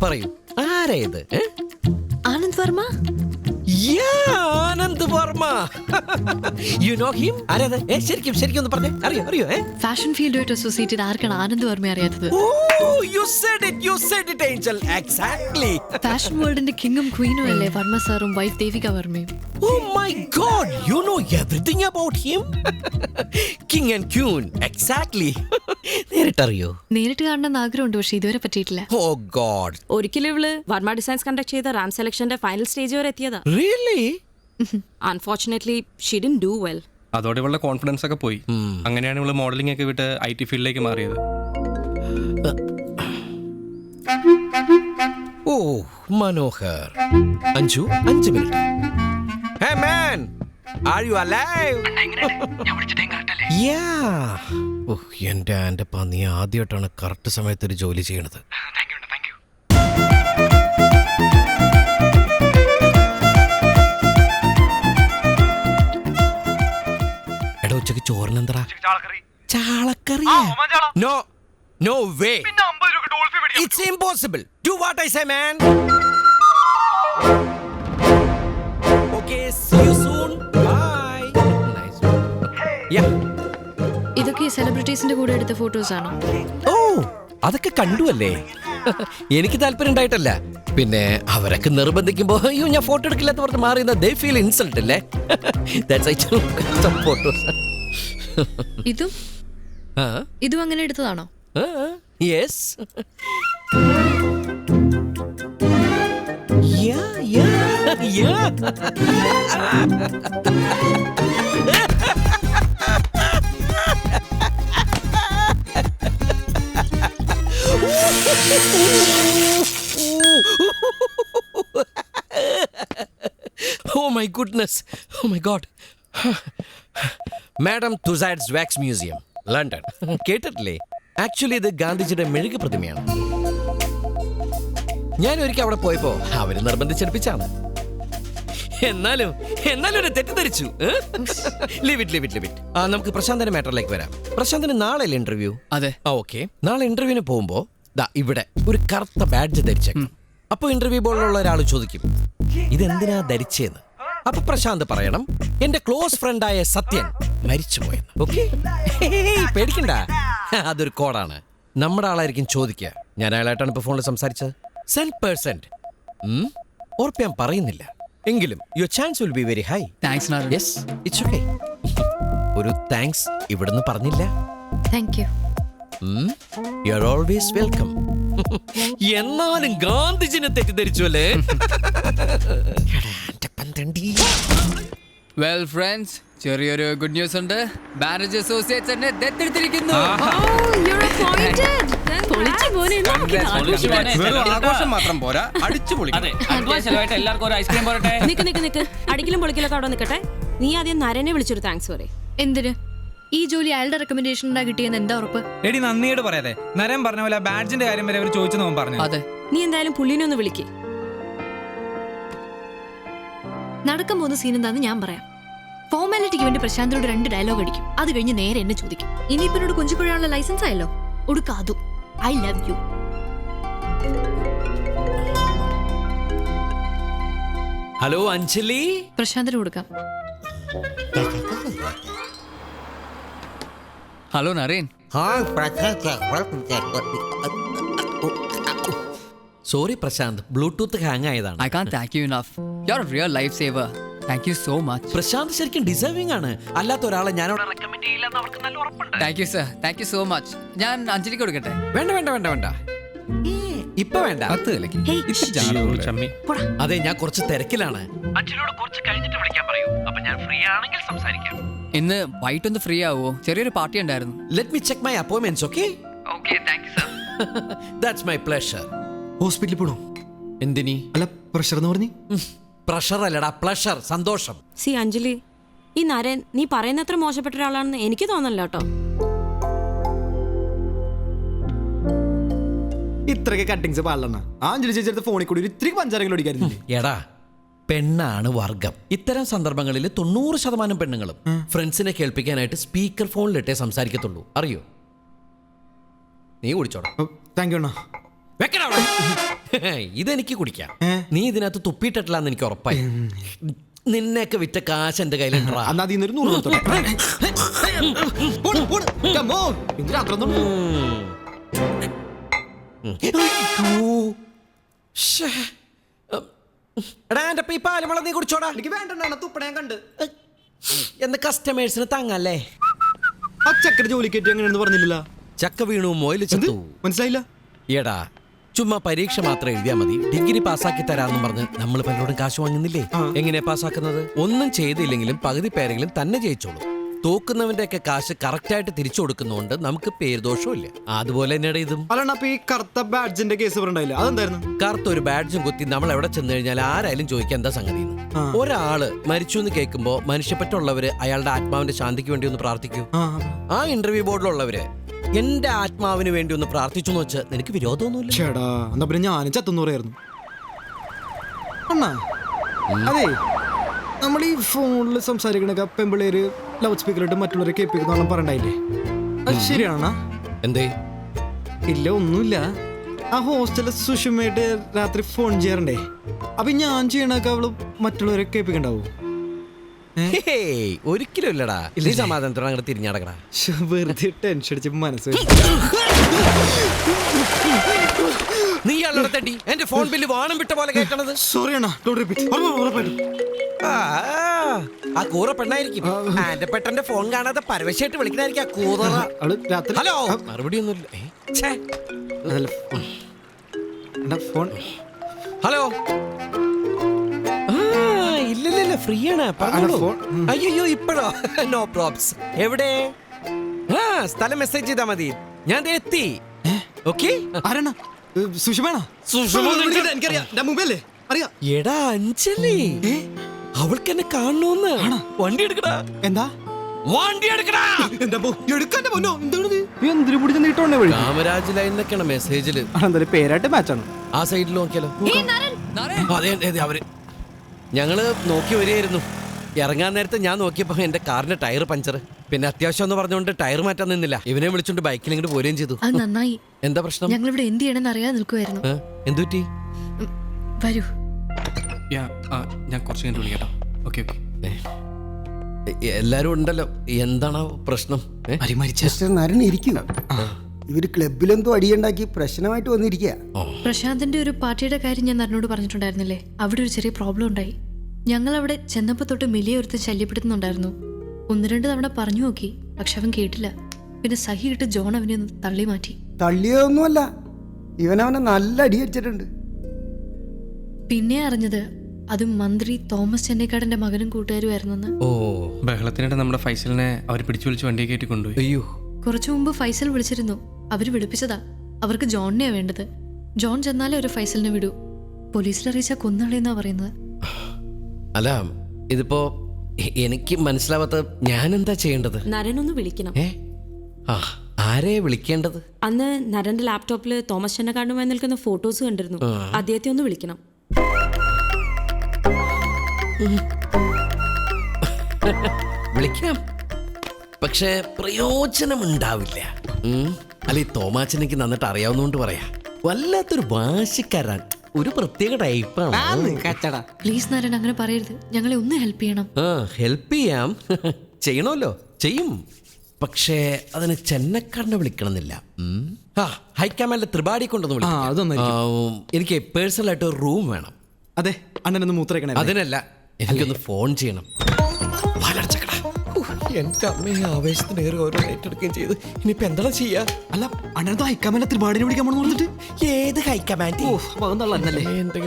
Speaker 5: പറയൂ, ആരാ ഇത്?
Speaker 9: Anand Varma.
Speaker 5: Anand Varma. You know him? ആരത്? ശരിക്കും ശരിക്കും ഒന്ന് പറഞ്ഞേ. അറിയോ?
Speaker 9: ഫാഷൻ ഫീൽഡുമായിട്ട് അസോസിയേറ്റ് ചെയ്ത് ആർക്കാണ് ആനന്ദ് വർമ്മ അറിയാത്തത്?
Speaker 5: You said it, Angel. Exactly.
Speaker 9: Fashion വേൾഡിന്റെ കിങ്ങും ക്വീനും അല്ലേ വർമ്മ സാറും വൈഫ് ദേവിക വർമ്മയും?
Speaker 5: Oh my God, you know everything about him. King and Queen. Exactly. നേരിട്ടറിയോ?
Speaker 9: നേരിട്ട് കാണണമെന്ന് ആഗ്രഹമുണ്ട്, പക്ഷെ ഇതുവരെ പറ്റിയിട്ടില്ല.
Speaker 5: Oh God.
Speaker 8: ഒരിക്കലും ഇവള് വർമ്മ ഡിസൈൻസ് കണ്ടക്ട് ചെയ്ത റാം സെലക്ഷന്റെ ഫൈനൽ സ്റ്റേജ് വരെ എത്തിയതാ.
Speaker 5: Really?
Speaker 8: Unfortunately, she didn't do well.
Speaker 11: അതോടെ ഇവളുടെ കോൺഫിഡൻസ് ഒക്കെ പോയി. അങ്ങനെയാണ് ഇവള് മോഡലിംഗ് ഒക്കെ വിട്ട് IT ഫീൽഡിലേക്ക് മാറിയത്.
Speaker 5: ഓ Manohar. Anju 5 minute. Hey man, are you alive? Yeah. എന്റെ പന്നി ആദ്യമായിട്ടാണ് കറക്റ്റ് സമയത്ത് ഒരു ജോലി ചെയ്യണത്. എടാ ഉച്ചക്ക് ചോറിനെന്തറാ? ചാളക്കറി. No way. It's impossible. Do what I say, man. Oh Okay, see you soon. Bye. Nice. Yeah.
Speaker 9: ഇതൊക്കെ ഈ സെലിബ്രിറ്റീസിന്റെ കൂടെ എടുത്ത ഫോട്ടോസ് ആണോ?
Speaker 5: ഓ, അതൊക്കെ കണ്ടു അല്ലേ? എനിക്ക് താല്പര്യം ഉണ്ടായിട്ടല്ല. പിന്നെ അവരൊക്കെ നിർബന്ധിക്കുമ്പോ അയ്യോ ഞാൻ ഫോട്ടോ എടുക്കില്ലാത്ത പറഞ്ഞ് മാറിയുന്ന they feel insult അല്ലേ? That's I took some photos.
Speaker 9: ഇതും അങ്ങനെ എടുത്തതാണോ?
Speaker 5: Yes. Yeah. Oh my goodness. Oh my god. Madam Tussauds wax museum, London. കേട്ടിട്ടില്ലേ? ആക്ച്വലി ഇത് ഗാന്ധിജിയുടെ മെഴുക് പ്രതിമയാണ്. ഞാൻ ഒരിക്കൽ അവിടെ പോയപ്പോ അവര് നിർബന്ധിച്ചെടുപ്പിച്ചാണ്. എന്നാലും ഒരു തെറ്റിദ്ധരിച്ചു. Leave it. നമുക്ക് പ്രശാന്തന്റെ മാറ്ററിലേക്ക് വരാം. പ്രശാന്തിന് നാളെ ഇന്റർവ്യൂ?
Speaker 10: അതെ.
Speaker 5: ഓക്കെ. നാളെ ഇന്റർവ്യൂവിന് പോകുമ്പോ ഇവിടെ ഒരു കറുത്ത ബാഡ്ജ് ധരിച്ചേക്കും. അപ്പൊ ഇന്റർവ്യൂ ബോർഡിലുള്ള ഒരാൾ ചോദിക്കും ഇതെന്തിനാ ധരിച്ചേന്ന്. അപ്പൊ പ്രശാന്ത് പറയണം എന്റെ ക്ലോസ് ഫ്രണ്ടായ സത്യൻ മരിച്ചുപോയെന്ന്. ഓക്കെ, പേടിക്കണ്ട, അതൊരു കോഡാണ്. നമ്മുടെ ആളായിരിക്കും ചോദിക്കുക. ഞാൻ അയാളായിട്ടാണ് ഇപ്പൊ ഫോണിൽ സംസാരിച്ചത്. 100%. ഉറപ്പ് ഞാൻ പറയുന്നില്ല, എങ്കിലും your chance will be very high.
Speaker 10: Thanks Narayan.
Speaker 5: Yes, it's okay. ഒരു താങ്ക്സ് ഇവിടുന്ന് പറഞ്ഞില്ല.
Speaker 9: Thank you.
Speaker 5: You are always welcome. എന്നാലും ഗാന്ധിജിനെ തെറ്റിദ്ധരിച്ചു അല്ലേ?
Speaker 10: വെൽ ഫ്രണ്ട്സ്, ചെറിയൊരു ഗുഡ് ന്യൂസ് ഉണ്ട്. ബാനർജി അസോസിയേറ്റ്സ് എന്നെ ദത്തെടുത്തിരിക്കുന്നു.
Speaker 11: ആഘോഷം മാത്രം പോരാ, അടിച്ചു പൊളിക്കണം.
Speaker 8: എല്ലാവർക്കും ഒരു ഐസ്ക്രീം പോരട്ടെ. നിക്ക് അടിക്കലും പൊളിക്കലൊക്കെ അവിടെ നിൽക്കട്ടെ. നീ ആദ്യം നരനെ വിളിച്ചൊരു താങ്ക്സ് പറയും.
Speaker 9: എന്തിന്? ഈ ജോലി അയാളുടെ റെക്കമെൻഡേഷൻ കിട്ടിയെന്ന് എന്താ ഉറപ്പ്?
Speaker 12: എടി നന്ദിയോട് പറയാതെ. നരൻ പറഞ്ഞ പോലെ ബാഡ്ജിന്റെ കാര്യം വരെ അവർ ചോദിച്ചു നോക്കാൻ പറഞ്ഞു.
Speaker 10: അതെ,
Speaker 8: നീ എന്തായാലും പുള്ളിനെ ഒന്ന് വിളിക്ക്.
Speaker 9: നടക്കാൻ പോകുന്ന സീൻ എന്താന്ന് ഞാൻ പറയാം. ഫോർമാലിറ്റിക്ക് വേണ്ടി പ്രശാന്തിനോട് 2 ഡയലോഗ് അടിക്കും. അത് കഴിഞ്ഞ് നേരെ എന്നെ ചോദിക്കും. ഇനിയിപ്പോ എന്നോട് കൊഞ്ചിക്കൊഴാനുള്ള ലൈസൻസ് ആയല്ലോ, ഒടുക്കാതു. I love you.
Speaker 5: Hello Anjali.
Speaker 9: പ്രശാന്തിന് കൊടുക്കാം.
Speaker 10: Hello Naren.
Speaker 5: Sorry Prashant, Bluetooth hang ആയതാണ്.
Speaker 10: I can't thank you enough. You're a real lifesaver. Thank you so much.
Speaker 5: Prashanth ശരിക്കും ഡിസേർവിംഗ് ആണ്. അല്ലാത്ത ഒരാളെ ഞാൻ റെക്കമെൻഡ് ചെയ്യില്ലെന്ന് അവർക്ക് നല്ല ഉറപ്പുണ്ട്.
Speaker 10: Thank you sir. Thank you so much. ഞാൻ അഞ്ജലിക്ക് കൊടുക്കട്ടെ?
Speaker 5: വേണ്ട. ഇപ്പൊ വേണ്ട. അതെ, ഞാൻ കുറച്ച് തിരക്കിലാണ്. അഞ്ജലിയോട് കുറച്ച് കഴിഞ്ഞിട്ട് വിളിക്കാൻ പറയൂ. അപ്പൊ ഞാൻ ഫ്രീ ആണെങ്കിൽ സംസാരിക്കാം.
Speaker 10: ഇന്ന് വൈകിട്ടൊന്ന് ഫ്രീ ആവോ? ചെറിയൊരു പാർട്ടി ഉണ്ടായിരുന്നു.
Speaker 5: Let me check my appointments, okay?
Speaker 10: Okay, thank you sir.
Speaker 5: That's my pleasure.
Speaker 6: ഹോസ്പിറ്റലിൽ പോണോ?
Speaker 5: എന്തിനി?
Speaker 6: അല്ല, പ്രഷർ എന്ന് പറഞ്ഞു.
Speaker 5: പ്രഷർ അല്ലടാ, പ്ലഷർ, സന്തോഷം.
Speaker 8: സി അഞ്ജലി, ഈ നരൻ നീ പറയുന്നത്ര മോശപ്പെട്ട ഒരാളാണെന്ന് എനിക്ക് തോന്നല്ലോ കേട്ടോ.
Speaker 6: ഇത്രയൊക്കെ കട്ടിങ്സ് പാടില്ലെന്ന അഞ്ജലി ചേച്ചി ഫോണിൽ കൂടി ഇത്തിരി പഞ്ചാരങ്ങൾ ഓടിക്കാറില്ലേ?
Speaker 5: എടാ, പെണ്ണാണ് വർഗം. ഇത്തരം സന്ദർഭങ്ങളിൽ 90% പെണ്ണുങ്ങളും ഫ്രണ്ട്സിനെ കേൾപ്പിക്കാനായിട്ട് സ്പീക്കർ ഫോണിലിട്ടേ സംസാരിക്കത്തുള്ളൂ, അറിയോ? നീ കുടിച്ചോടാ.
Speaker 6: താങ്ക് യു അണ്ണാ.
Speaker 5: ഇതെനിക്ക് കുടിക്കാം. നീ ഇതിനകത്ത് തുപ്പിയിട്ടിട്ടില്ലാന്ന് എനിക്ക് ഉറപ്പായി. നിന്നെയൊക്കെ വിറ്റ കാശ് എന്റെ കയ്യിലുണ്ടാ. എടാ, എന്റെ ഈ പാലമള നീ കുടിച്ചോടാ.
Speaker 6: എനിക്ക് വേണ്ട, തുപ്പടയാൻ കണ്ട്.
Speaker 5: എന്ന് കസ്റ്റമേഴ്സിന് തങ്ങല്ലേ.
Speaker 6: ആ ചക്കര ജോലിക്കേറ്റ് എങ്ങനെയാണെന്ന് പറഞ്ഞില്ല.
Speaker 5: ചക്ക വീണു മോയിൽ ചത്തു.
Speaker 6: മനസ്സിലായില്ല?
Speaker 5: എടാ, ചുമ്മാ പരീക്ഷ മാത്രം എഴുതിയാ മതി, ഡിഗ്രി പാസ്സാക്കി തരാമെന്നും പറഞ്ഞ് നമ്മൾ പലരോടും കാശ് വാങ്ങുന്നില്ലേ? എങ്ങനെയാ പാസ്സാക്കുന്നത്? ഒന്നും ചെയ്തില്ലെങ്കിലും പകുതി പേരെങ്കിലും തന്നെ ജയിച്ചോളൂ. തോക്കുന്നവന്റെ ഒക്കെ കാശ് കറക്റ്റായിട്ട് തിരിച്ചു കൊടുക്കുന്നതുകൊണ്ട് നമുക്ക് പേരുദോഷവും ഇല്ല. അതുപോലെ തന്നെയാണ് ഇതും.
Speaker 6: അല്ലാണ്ട് അപ്പൊ ഈ കറുത്ത ബാഡ്ജിന്റെ കേസ് പറഞ്ഞില്ല, അതെന്തായിരുന്നു?
Speaker 5: കറുത്ത ഒരു ബാഡ്ജും കുത്തി നമ്മൾ എവിടെ ചെന്ന് കഴിഞ്ഞാൽ ആരായാലും ചോദിക്കാൻ എന്താ സംഗതി. ഒരാള് മരിച്ചു എന്ന് കേൾക്കുമ്പോ മനുഷ്യപ്പറ്റുള്ളവര് അയാളുടെ ആത്മാവിന്റെ ശാന്തിക്ക് വേണ്ടി ഒന്ന് പ്രാർത്ഥിക്കൂ. ആ ഇന്റർവ്യൂ ബോർഡിലുള്ളവര് എന്റെ ആത്മാവിന് വേണ്ടി ഒന്ന് പ്രാർത്ഥിച്ചു എന്ന് വെച്ചാൽ നിനക്ക് വിരോധമൊന്നുമില്ല.
Speaker 6: ചേടാ, എന്താ പിന്നെ ഞാനും ചത്തെന്ന് പറയായിരുന്നു. അണ്ണാ, അതെ, നമ്മൾ ഈ ഫോണിൽ സംസാരിക്കണ പെമ്പിള്ളേര് ലൗഡ് സ്പീക്കറിട്ട് മറ്റുള്ളവരെ കേൾപ്പിക്കുന്ന പറയണ്ടായില്ലേ? അത് ശരിയാണോ?
Speaker 5: എന്തേ?
Speaker 6: ഇല്ല, ഒന്നുമില്ല. ആ ഹോസ്റ്റലിൽ സുഷമയായിട്ട് രാത്രി ഫോൺ ചെയ്യാറുണ്ടേ. അപ്പൊ ഞാൻ ചെയ്യണൊക്കെ അവള് മറ്റുള്ളവരെ കേൾപ്പിക്കണ്ടാവൂ?
Speaker 5: ഒരിക്കലും ഇല്ലടാ. നീ സമാധാനത്തോടെ അങ്ങോട്ട് തിരിഞ്ഞടക്കടാ.
Speaker 6: വെറുതെ ടെൻഷൻ അടിച്ച് മനസ്സ്
Speaker 5: നീ അല്ലട തട്ടി എന്റെ ഫോൺ ബില്ല് വാണം വിട്ട പോലെ കേൾക്കണത്.
Speaker 6: Sorry Anna, don't repeat.
Speaker 5: ആ കൂറ പെണ്ണായിരിക്കും. എന്റെ പെട്ടെന്റെ ഫോൺ കാണാതെ പരവശമായിട്ട് വിളിക്കണായിരിക്കും ആ കൂറ. ഹലോ, മറുപടി ഒന്നുമില്ല.
Speaker 6: Phone
Speaker 5: hello. ഇല്ല ഫ്രീ ആണ്. അയ്യോ ഇപ്പോഴോ? No probs. എവിടെ? സ്ഥലം മെസ്സേജ് ചെയ്താ മതി. ഞാൻ എത്തി. ഓക്കെ.
Speaker 6: ആരാണ്? സുഷമേണ?
Speaker 5: എടാ അഞ്ജലി, അവൾക്ക് എന്നെ കാണണോന്ന്. വണ്ടി എടുക്കടാ.
Speaker 6: എന്താ
Speaker 5: വണ്ടി എടുക്കടാ. കാമരാജ് ലൈനൊക്കെയാണ് മെസ്സേജില്.
Speaker 6: പേരായിട്ട് മാച്ചാണ്.
Speaker 5: ആ സൈഡിൽ നോക്കിയാലോ? അതെ അവര്. ഞങ്ങള് നോക്കി വരികയായിരുന്നു. ഇറങ്ങാൻ നേരത്തെ ഞാൻ നോക്കിയപ്പോ എന്റെ കാറിന്റെ ടയർ പഞ്ചർ. പിന്നെ അത്യാവശ്യം എന്ന് പറഞ്ഞുകൊണ്ട് ടയർ മാറ്റാൻ നിന്നില്ല. ഇവനെ വിളിച്ചോണ്ട് ബൈക്കിൽ ഇങ്ങോട്ട് പോരുകയും ചെയ്തു.
Speaker 9: അത് നന്നായി.
Speaker 5: എന്താ പ്രശ്നം?
Speaker 9: ഞങ്ങൾ ഇവിടെ എന്ത് ചെയ്യണമെന്ന് അറിയാതെ നിൽക്കുമായിരുന്നു.
Speaker 5: എന്തുപറ്റി?
Speaker 9: വരൂ.
Speaker 11: ഞാൻ കുറച്ച് കഴിഞ്ഞിട്ട് വിളിക്കട്ടോ. ഓക്കെ.
Speaker 5: എല്ലാരും ഉണ്ടല്ലോ. എന്താണ് പ്രശ്നം?
Speaker 13: നരൻ ഇരിക്കുക. ഇവര് ക്ലബിലെന്തോ അടിയുണ്ടാക്കി പ്രശ്നമായിട്ട് വന്നിരിക്കുക.
Speaker 9: പ്രശാന്തിന്റെ ഒരു പാർട്ടിയുടെ കാര്യം ഞാൻ നരനോട് പറഞ്ഞിട്ടുണ്ടായിരുന്നില്ലേ? അവിടെ ഒരു ചെറിയ പ്രോബ്ലം ഉണ്ടായി. ഞങ്ങൾ അവിടെ ചെന്നപ്പോ തൊട്ട് മിലിയെ ഒരുത്ത് ശല്യപ്പെടുത്തുന്നുണ്ടായിരുന്നു. 1-2 തവണ പറഞ്ഞു നോക്കി, പക്ഷെ അവൻ കേട്ടില്ല. പിന്നെ സഹിയിട്ട് ജോൺ അവനെ ഒന്ന് തള്ളി മാറ്റി.
Speaker 13: തള്ളിയൊന്നുമല്ല, ഇവനവനെ നല്ല അടി അടിച്ചിട്ടുണ്ട്.
Speaker 9: പിന്നെ അറിഞ്ഞത് അത് മന്ത്രി തോമസ് ചെന്നൈക്കാടന്റെ മകനും കൂട്ടുകാരുമായിരുന്നെന്ന്.
Speaker 11: ഓ, ബഹളത്തിനിടെ നമ്മുടെ ഫൈസലിനെ അവർ പിടിച്ചു വിളിച്ച് വണ്ടിയെ കയറ്റി കൊണ്ടുപോയി.
Speaker 5: അയ്യോ.
Speaker 9: കുറച്ചു മുമ്പ് ഫൈസൽ വിളിച്ചിരുന്നു. അവര് വിളിപ്പിച്ചതാ. അവർക്ക് ജോണിനെയാ വേണ്ടത്. ജോൺ ചെന്നാലേ ഒരു ഫൈസലിനെ വിടൂ. പോലീസിൽ അറിയിച്ചാൽ കൊന്നളയെന്നാ പറയുന്നത്.
Speaker 5: അല്ല, ഇതിപ്പോ എനിക്ക് മനസ്സിലാവാത്ത ഞാൻ എന്താ ചെയ്യേണ്ടത്?
Speaker 8: നരനൊന്ന് വിളിക്കണം.
Speaker 5: ആരെ വിളിക്കേണ്ടത്?
Speaker 8: അന്ന് നരന്റെ ലാപ്ടോപ്പിൽ തോമസ് ചെന്നൈക്കാടനുമായി നിൽക്കുന്ന ഫോട്ടോസ് കണ്ടിരുന്നു. അദ്ദേഹത്തെ ഒന്ന് വിളിക്കണം.
Speaker 5: വിളിക്കാം, പക്ഷെ പ്രയോജനമുണ്ടാവില്ല. അല്ല, ഈ തോമാച്ചനെനിക്ക് നന്നിട്ട് അറിയാവുന്നോണ്ട് പറയാ. വല്ലാത്തൊരു വാശിക്കാരൻ, ഒരു പ്രത്യേക ടൈപ്പാണ്.
Speaker 9: പ്ലീസ് നരൻ, അങ്ങനെ പറയരുത്. ഞങ്ങളെ ഒന്ന് ഹെൽപ്പ് ചെയ്യണം.
Speaker 5: ഹെൽപ്പ് ചെയ്യാം. ചെയ്യണമല്ലോ, ചെയ്യും. പക്ഷേ അതിന് ചെന്നൈക്കാടനെ വിളിക്കണമെന്നില്ല. ഹൈക്കമാൻഡിലെ ത്രിപാഠി കൊണ്ടൊന്ന് വിളിക്കാം. എനിക്ക് പേഴ്സണലായിട്ട് ഒരു റൂം വേണം.
Speaker 6: അതെ, അണ്ണനൊന്ന് മൂത്രേക്കണേ.
Speaker 5: അതിനല്ല, എനിക്കൊന്ന് ഫോൺ ചെയ്യണം. എന്റെ അമ്മയെ ആവേശത്തിനേറെ ഓരോ ഏറ്റെടുക്കുകയും ചെയ്ത് ഇനിയിപ്പോ എന്താണ് ചെയ്യാ?
Speaker 6: അല്ല, അണ്ണനത് ഹൈക്കമാൻഡിലെ ത്രിപാഠിനെ വിളിക്കാൻ പോണെന്ന് പറഞ്ഞിട്ട്.
Speaker 5: ഏത് ഹൈക്കമാൻഡ്?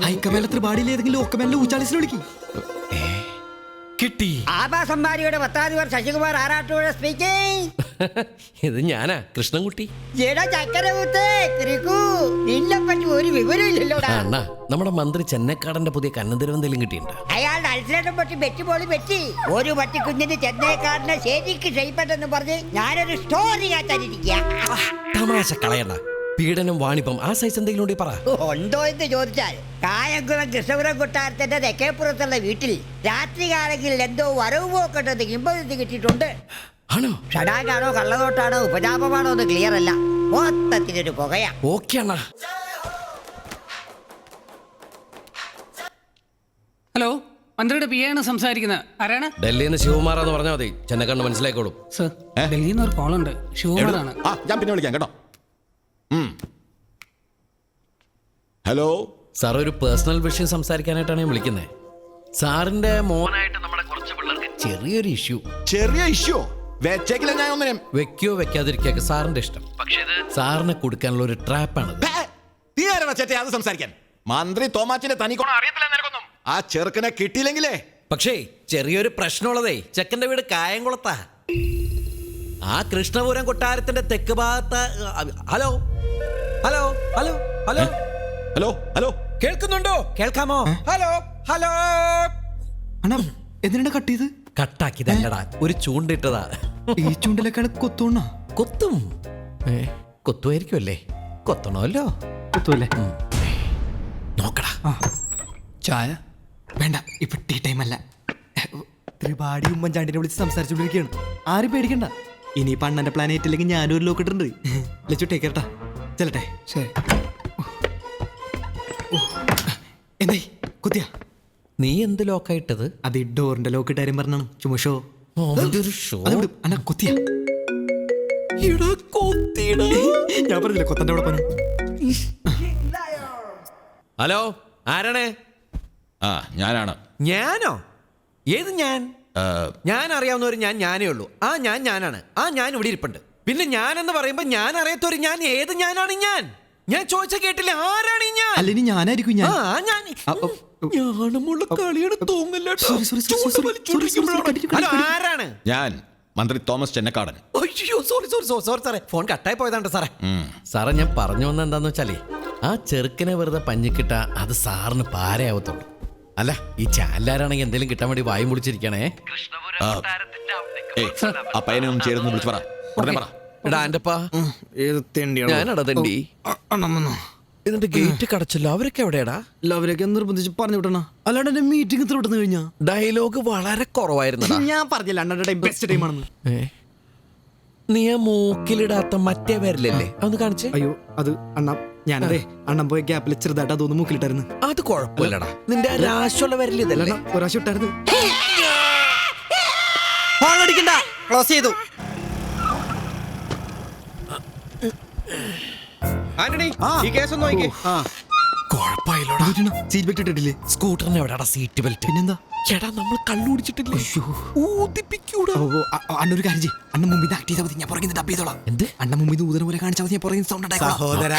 Speaker 6: ഹൈക്കമാൻഡിലെ ത്രിപാഠിയിൽ ഏതെങ്കിലും ഓക്കമാൻഡിലെ ഊച്ചാളിസിനെ വിളിക്കും.
Speaker 5: കിട്ടി.
Speaker 14: ആഭാസന്മാരിയുടെ 10ാം ദിവസം ശശികുമാർ ആറാട്ടൂർ സ്പീക്കിംഗ്.
Speaker 5: ഇത് ഞാനാ, കൃഷ്ണൻകുട്ടി.
Speaker 14: നിന്നെപ്പറ്റി ഒരു വിവരമില്ലല്ലോടാ.
Speaker 5: അണ്ണാ, നമ്മുടെ മന്ത്രി ചെന്നൈക്കാടന്റെ പുതിയ കണ്ണുതരം എന്തെങ്കിലും കിട്ടിയിട്ടുണ്ടോ?
Speaker 14: അയാളുടെ അൽസലേറ്റം പറ്റി വെറ്റി പോലും വെറ്റി. ഒരു പട്ടിക്കുഞ്ഞിന് ചെന്നൈക്കാടനെ ശരിക്ക് ചെയ്യപ്പെട്ടെന്ന് പറഞ്ഞ് ഞാനൊരു സ്റ്റോറി കാത്താനിരിക്കുക.
Speaker 5: തമാശ കളയണ്ട. പീഡനം, വാണിപ്പം, ആ സൈസ് എന്തെങ്കിലും ഉണ്ടെങ്കിൽ പറ.
Speaker 14: ഉണ്ടോ എന്ന് ചോദിച്ചാൽ, കായംകുളം കൃഷ്ണപുരം കൊട്ടാരത്തിന്റെ തെക്കേപ്പുറത്തുള്ള വീട്ടിൽ രാത്രികാലങ്ങളിൽ എന്തോ വരവ് പോക്കട്ടെന്ന് കിംബദന്തി കിട്ടിയിട്ടുണ്ട്.
Speaker 5: ആണോ?
Speaker 14: ഷടാകാണോ കള്ളനോട്ടാണോ ഉപജാപമാണോ എന്ന് ക്ലിയർ അല്ല. മൊത്തത്തിലൊരു പുകയാ.
Speaker 5: ഓക്കെ അണ്ണാ.
Speaker 15: ഹലോ, മന്ത്രിയുടെ പി ആണ് സംസാരിക്കുന്നത്. ആരാണ്?
Speaker 5: ഡൽഹിയിൽ നിന്ന് ശിവകുമാറാന്ന് പറഞ്ഞാൽ മതി, ചെന്നൈക്കാടന് മനസ്സിലായിക്കോളും.
Speaker 15: സർ, ഡൽഹിയിൽ നിന്ന് ഒരു കോളുണ്ട്. ശിവകുമാറാണ്.
Speaker 16: ഞാൻ പിന്നെ വിളിക്കാം കേട്ടോ. ഹലോ
Speaker 5: സാർ, ഒരു പേഴ്സണൽ വിഷയം സംസാരിക്കാനായിട്ടാണ് ഞാൻ വിളിക്കുന്നത്. സാറിന്റെ മോനായിട്ട് നമ്മുടെ കുറച്ച് പിള്ളേർക്ക് ചെറിയൊരു ഇഷ്യൂ.
Speaker 16: ചെറിയ ഇഷ്യൂ വെച്ചേക്കില്ല. ഞാൻ ഒന്നിനും
Speaker 5: വെക്കോ വെക്കാതിരിക്കൊക്കെ സാറിന്റെ ഇഷ്ടം. പക്ഷേ ഇത് സാറിനെ കൊടുക്കാനുള്ള ഒരു ട്രാപ്പാണ്.
Speaker 16: നീ ആരാ ചേട്ടാ അത് സംസാരിക്കാൻ? മന്ത്രി തോമാച്ചിന്റെ തനിക്കോണം അറിയത്തില്ല നിനക്കൊന്നും. ആ ചെറുക്കനെ കിട്ടിയില്ലെങ്കിലേ.
Speaker 5: പക്ഷേ ചെറിയൊരു പ്രശ്നമുള്ളതേ, ചെക്കന്റെ വീട് കായംകുളത്താ. ആ കൃഷ്ണപുരം കൊട്ടാരത്തിന്റെ തെക്ക് ഭാഗത്ത്. Hello hello hello hello
Speaker 16: hello hello,
Speaker 5: കേൾക്കുന്നുണ്ടോ? കേൾക്കാമോ? Hello hello.
Speaker 6: അണ്ണാ, എന്തിനാ കട്ട് ചെയ്ത്?
Speaker 5: കട്ടാക്കിയതല്ലടാ, ഒരു ചൂണ്ടിട്ടതാ.
Speaker 6: ഈ ചൂണ്ടിലേക്കാൾ കൊത്തോണ്ണ.
Speaker 5: കൊത്തും. കൊത്തുമായിരിക്കുമല്ലേ? കൊത്തണമല്ലോ.
Speaker 6: കൊത്തുമല്ലേ?
Speaker 5: നോക്കടാ.
Speaker 6: ചായ വേണ്ട, ഇപ്പൊ ടീ ടൈം അല്ല. ത്രിപാഠി ഉമ്മൻചാണ്ടിനെ വിളിച്ച് സംസാരിച്ചുകൊണ്ടിരിക്കുകയാണ്. ആരും പേടിക്കണ്ട. ഇനി പണ്ണന്റെ പ്ലാനറ്റ് അല്ലെങ്കിൽ ഞാനും ഒരു ലോക്കിട്ടുണ്ട്. ലച്ചു ടേക്ക് കേട്ടാ. ചെല്ലട്ടെ. ശരി. എന്തായി കുത്തിയ?
Speaker 2: നീ എന്ത് ലോക്കായിട്ടത്?
Speaker 6: അത് ഈ ഡോറിന്റെ ലോക്കിട്ട് കാര്യം പറഞ്ഞാണ്. ചുമഷോ
Speaker 2: ഷോ
Speaker 6: അന്ന കൊത്തിയ ഞാൻ പറഞ്ഞില്ല കൊത്തന്റെ അവിടെ പറഞ്ഞു.
Speaker 5: ഹലോ, ആരാണ്?
Speaker 16: ഞാനാണ്.
Speaker 5: ഞാനോ? ഏത് ഞാൻ? ഞാൻ അറിയാവുന്ന ഒരു ഞാനേ ഉള്ളൂ. ഞാനാണ്. ഞാൻ ഇവിടെ ഇരിപ്പുണ്ട്. പിന്നെ ഞാൻ എന്ന് പറയുമ്പോ ഞാൻ അറിയാത്തൊരു ഞാൻ ഏത് ഞാനാണ്? ഞാൻ ചോദിച്ച കേട്ടില്ല. ആരാണ് ഈ ഞാൻ?
Speaker 6: അല്ലെങ്കിൽ ഞാനായിരിക്കും ഞാൻ.
Speaker 5: ഞാനുമുള്ള കളിയാണ് തോന്നല്ലോ. ആരാണ്?
Speaker 16: ഞാൻ മന്ത്രി തോമസ് ചെന്നക്കാടൻ.
Speaker 5: അയ്യോ സോറി സാറേ, ഫോൺ കട്ടായി പോയതാണ്ട് സാറേ. സാറേ, ഞാൻ പറഞ്ഞു വന്ന എന്താന്ന് വെച്ചാലേ, ആ ചെറുക്കനെ വെറുതെ പഞ്ഞിക്കിട്ട അത് സാറിന് പാരയാവത്തുള്ളൂ. അല്ല, ഈ ചാനലാരാണെങ്കിൽ എന്തെങ്കിലും കിട്ടാൻ വേണ്ടി വായും പൊളിച്ചിരിക്കണേ.
Speaker 16: ആ പയ്യനെ ഒന്ന് ചേർന്ന് വിളിച്ചു പറ. ഉടനെ പറ.
Speaker 5: എടാ ആൻ്റപ്പാ, ഞാനടാ തണ്ടി. ഇതിന്റെ ഗേറ്റ് കടച്ചല്ലോ. അവരൊക്കെ എവിടെയാടാ?
Speaker 6: അവരൊക്കെ നിർബന്ധിച്ച് പറഞ്ഞു വിട്ടണ. അല്ലാണ്ട് എന്റെ മീറ്റിംഗ് ഇത്ര വിട്ടുന്ന കഴിഞ്ഞാ
Speaker 5: ഡയലോഗ് വളരെ കുറവായിരുന്നു.
Speaker 6: ഞാൻ പറഞ്ഞില്ല അണ്ണന്റെ ടൈം ബെസ്റ്റ് ടൈം ആണെന്ന്.
Speaker 5: നീ ആ മൂക്കിലിടാത്ത മറ്റേ പേരിലല്ലേ? അതൊന്ന് കാണിച്ചേ.
Speaker 6: അയ്യോ, അത് അണ്ണ ഞാനതേ അണ്ണൻ പോയ ഗ്യാപ്പിൽ ചെറുതായിട്ട് അതൊന്ന് മൂക്കിലിട്ടായിരുന്നു.
Speaker 5: അത് കുഴപ്പമില്ലടാ. നിന്റെ രാശുള്ള വരല് ഇതല്ലേ?
Speaker 6: ഒരാശം ഇട്ടായിരുന്നു.
Speaker 5: ക്ലോസ് ചെയ്തു.
Speaker 11: ആന്റണി, ഈ കേസ് ഒന്ന് നോക്കിക്കേ.
Speaker 6: Seat belt ഇട്ടിട്ടില്ലേ?
Speaker 5: സ്കൂട്ടറിന് എവിടെയാടാ സീറ്റ് ബെൽറ്റ്?
Speaker 6: പിന്നെന്താ?
Speaker 5: ചേട്ടാ, നമ്മൾ കള്ളുടിച്ചിട്ടില്ലേ?
Speaker 6: അണ്ണൊരു കാര്യം ചെയ്യ്. അണ്ണൻ മുമ്പിൽ ആക്ട് ചെയ്താൽ മതി. ഞാൻ പുറകിൽ ഡബ് ചെയ്തോളാം.
Speaker 5: എന്ത്?
Speaker 6: അണ്ണൻ മുമ്പിൽ ഊതന പോലെ കാണിച്ചാൽ മതി. ഞാൻ പുറകിൽ സൗണ്ട് ഉണ്ടാക്കാം.
Speaker 13: സഹോദര,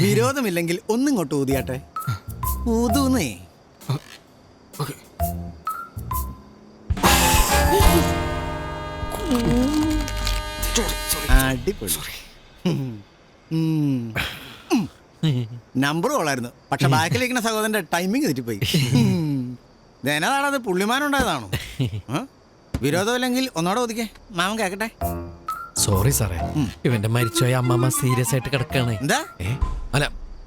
Speaker 13: വിരോധമില്ലെങ്കിൽ ഒന്നിങ്ങോട്ട് ഊതിയാട്ടെ. ഊതുന്നേ. അടിപൊളി. നമ്പർ കൊള്ളായിരുന്നു. പക്ഷെ ബാക്കിലിരിക്കുന്ന സഹോദരന്റെ ടൈമിങ് തെറ്റിപ്പോയി. ധനതാണത് പുള്ളിമാനുണ്ടായതാണോ? വിരോധമില്ലെങ്കിൽ ഒന്നോടെ ഒതുക്കേ, മാമൻ കേക്കട്ടെ.
Speaker 5: സോറി സാറേ, ഇവന്റെ മരിച്ചുപോയ അമ്മമ്മ സീരിയസ് ആയിട്ട് കിടക്കാണ്.
Speaker 13: എന്താ?
Speaker 5: അല്ല,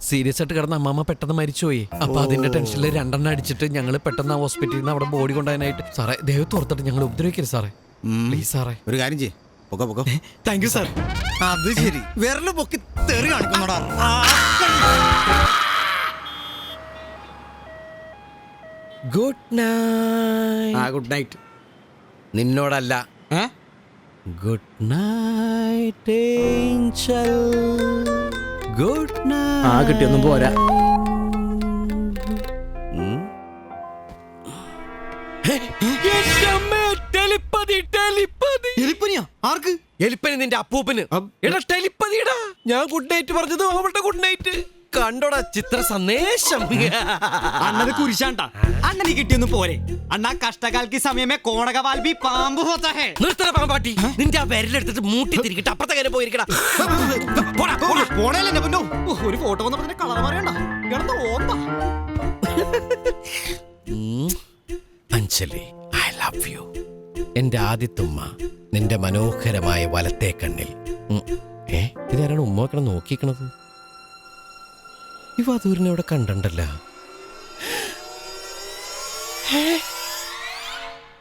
Speaker 5: സീരിയസ് ആയിട്ട് കിടന്ന അമ്മമ്മ പെട്ടെന്ന് മരിച്ചുപോയി. അപ്പൊ അതിന്റെ ടെൻഷനിൽ 2 അടിച്ചിട്ട് ഞങ്ങൾ പെട്ടെന്ന് ആ ഹോസ്പിറ്റലിൽ നിന്ന് അവിടെ ബോഡി കൊണ്ടുപോകാനായിട്ട്. സാറേ, ദൈവത്ത് ഓർത്തിട്ട് ഞങ്ങൾ ഉപദ്രവിക്കരുത് സാറേ, പ്ലീസ് സാറേ.
Speaker 13: ഒരു കാര്യം ചെയ്യ്, പൊക്കോ.
Speaker 6: Thank you sir.
Speaker 13: അത് ശരി, വിരല് പൊക്കി തെറി കാണിക്കുന്നോടാ.
Speaker 5: Good night.
Speaker 6: Good night.
Speaker 5: നിന്നോടല്ല. Good night angel. Good night.
Speaker 6: കിട്ടിയൊന്നും പോരാ. എലിപ്പനിയാ? ആർക്ക്?
Speaker 5: എലിപ്പനി നിന്റെ അപ്പൂപ്പന്. എടാ ടെലിപ്പതിടാ. ഞാൻ ഗുഡ് നൈറ്റ് പറഞ്ഞത് അവളുടെ ഗുഡ് നൈറ്റ്. കണ്ടോടാ ചിത്ര സന്ദേശം.
Speaker 6: അണ്ണത് കുരിശാണ്ടാ. അണ്ണന് കിട്ടിയൊന്നും പോരെ. അണ്ണാ കഷ്ടകാലക്ക് സമയമേ കോണകവാൽ ബി പാമ്പ് ഹോത്താ ഹേ.
Speaker 5: നിർത്തണ പാമ്പാട്ടി. നിന്റെ ആ വിരലെടുത്തിട്ട് മൂട്ടി തിരികിട്ട് അപ്പുറത്തെ കാര്യം പോയിരിക്കടാ.
Speaker 6: പോണേല്ലേ പൊന്നോ. ഒരു ഫോട്ടോ വന്നപ്പോ കളർ പറയണ്ട. കിടന്ന ഓർമ്മ.
Speaker 5: Anjali, I love U. എന്റെ ആദ്യത്തുമ്മ, നിന്റെ മനോഹരമായ വലത്തെ കണ്ണിൽ. ഇതാരാണ് ഉമ്മ വെക്കണം നോക്കിക്കണത്? ഇവ ദൂരിനെ അവിടെ കണ്ടല്ല.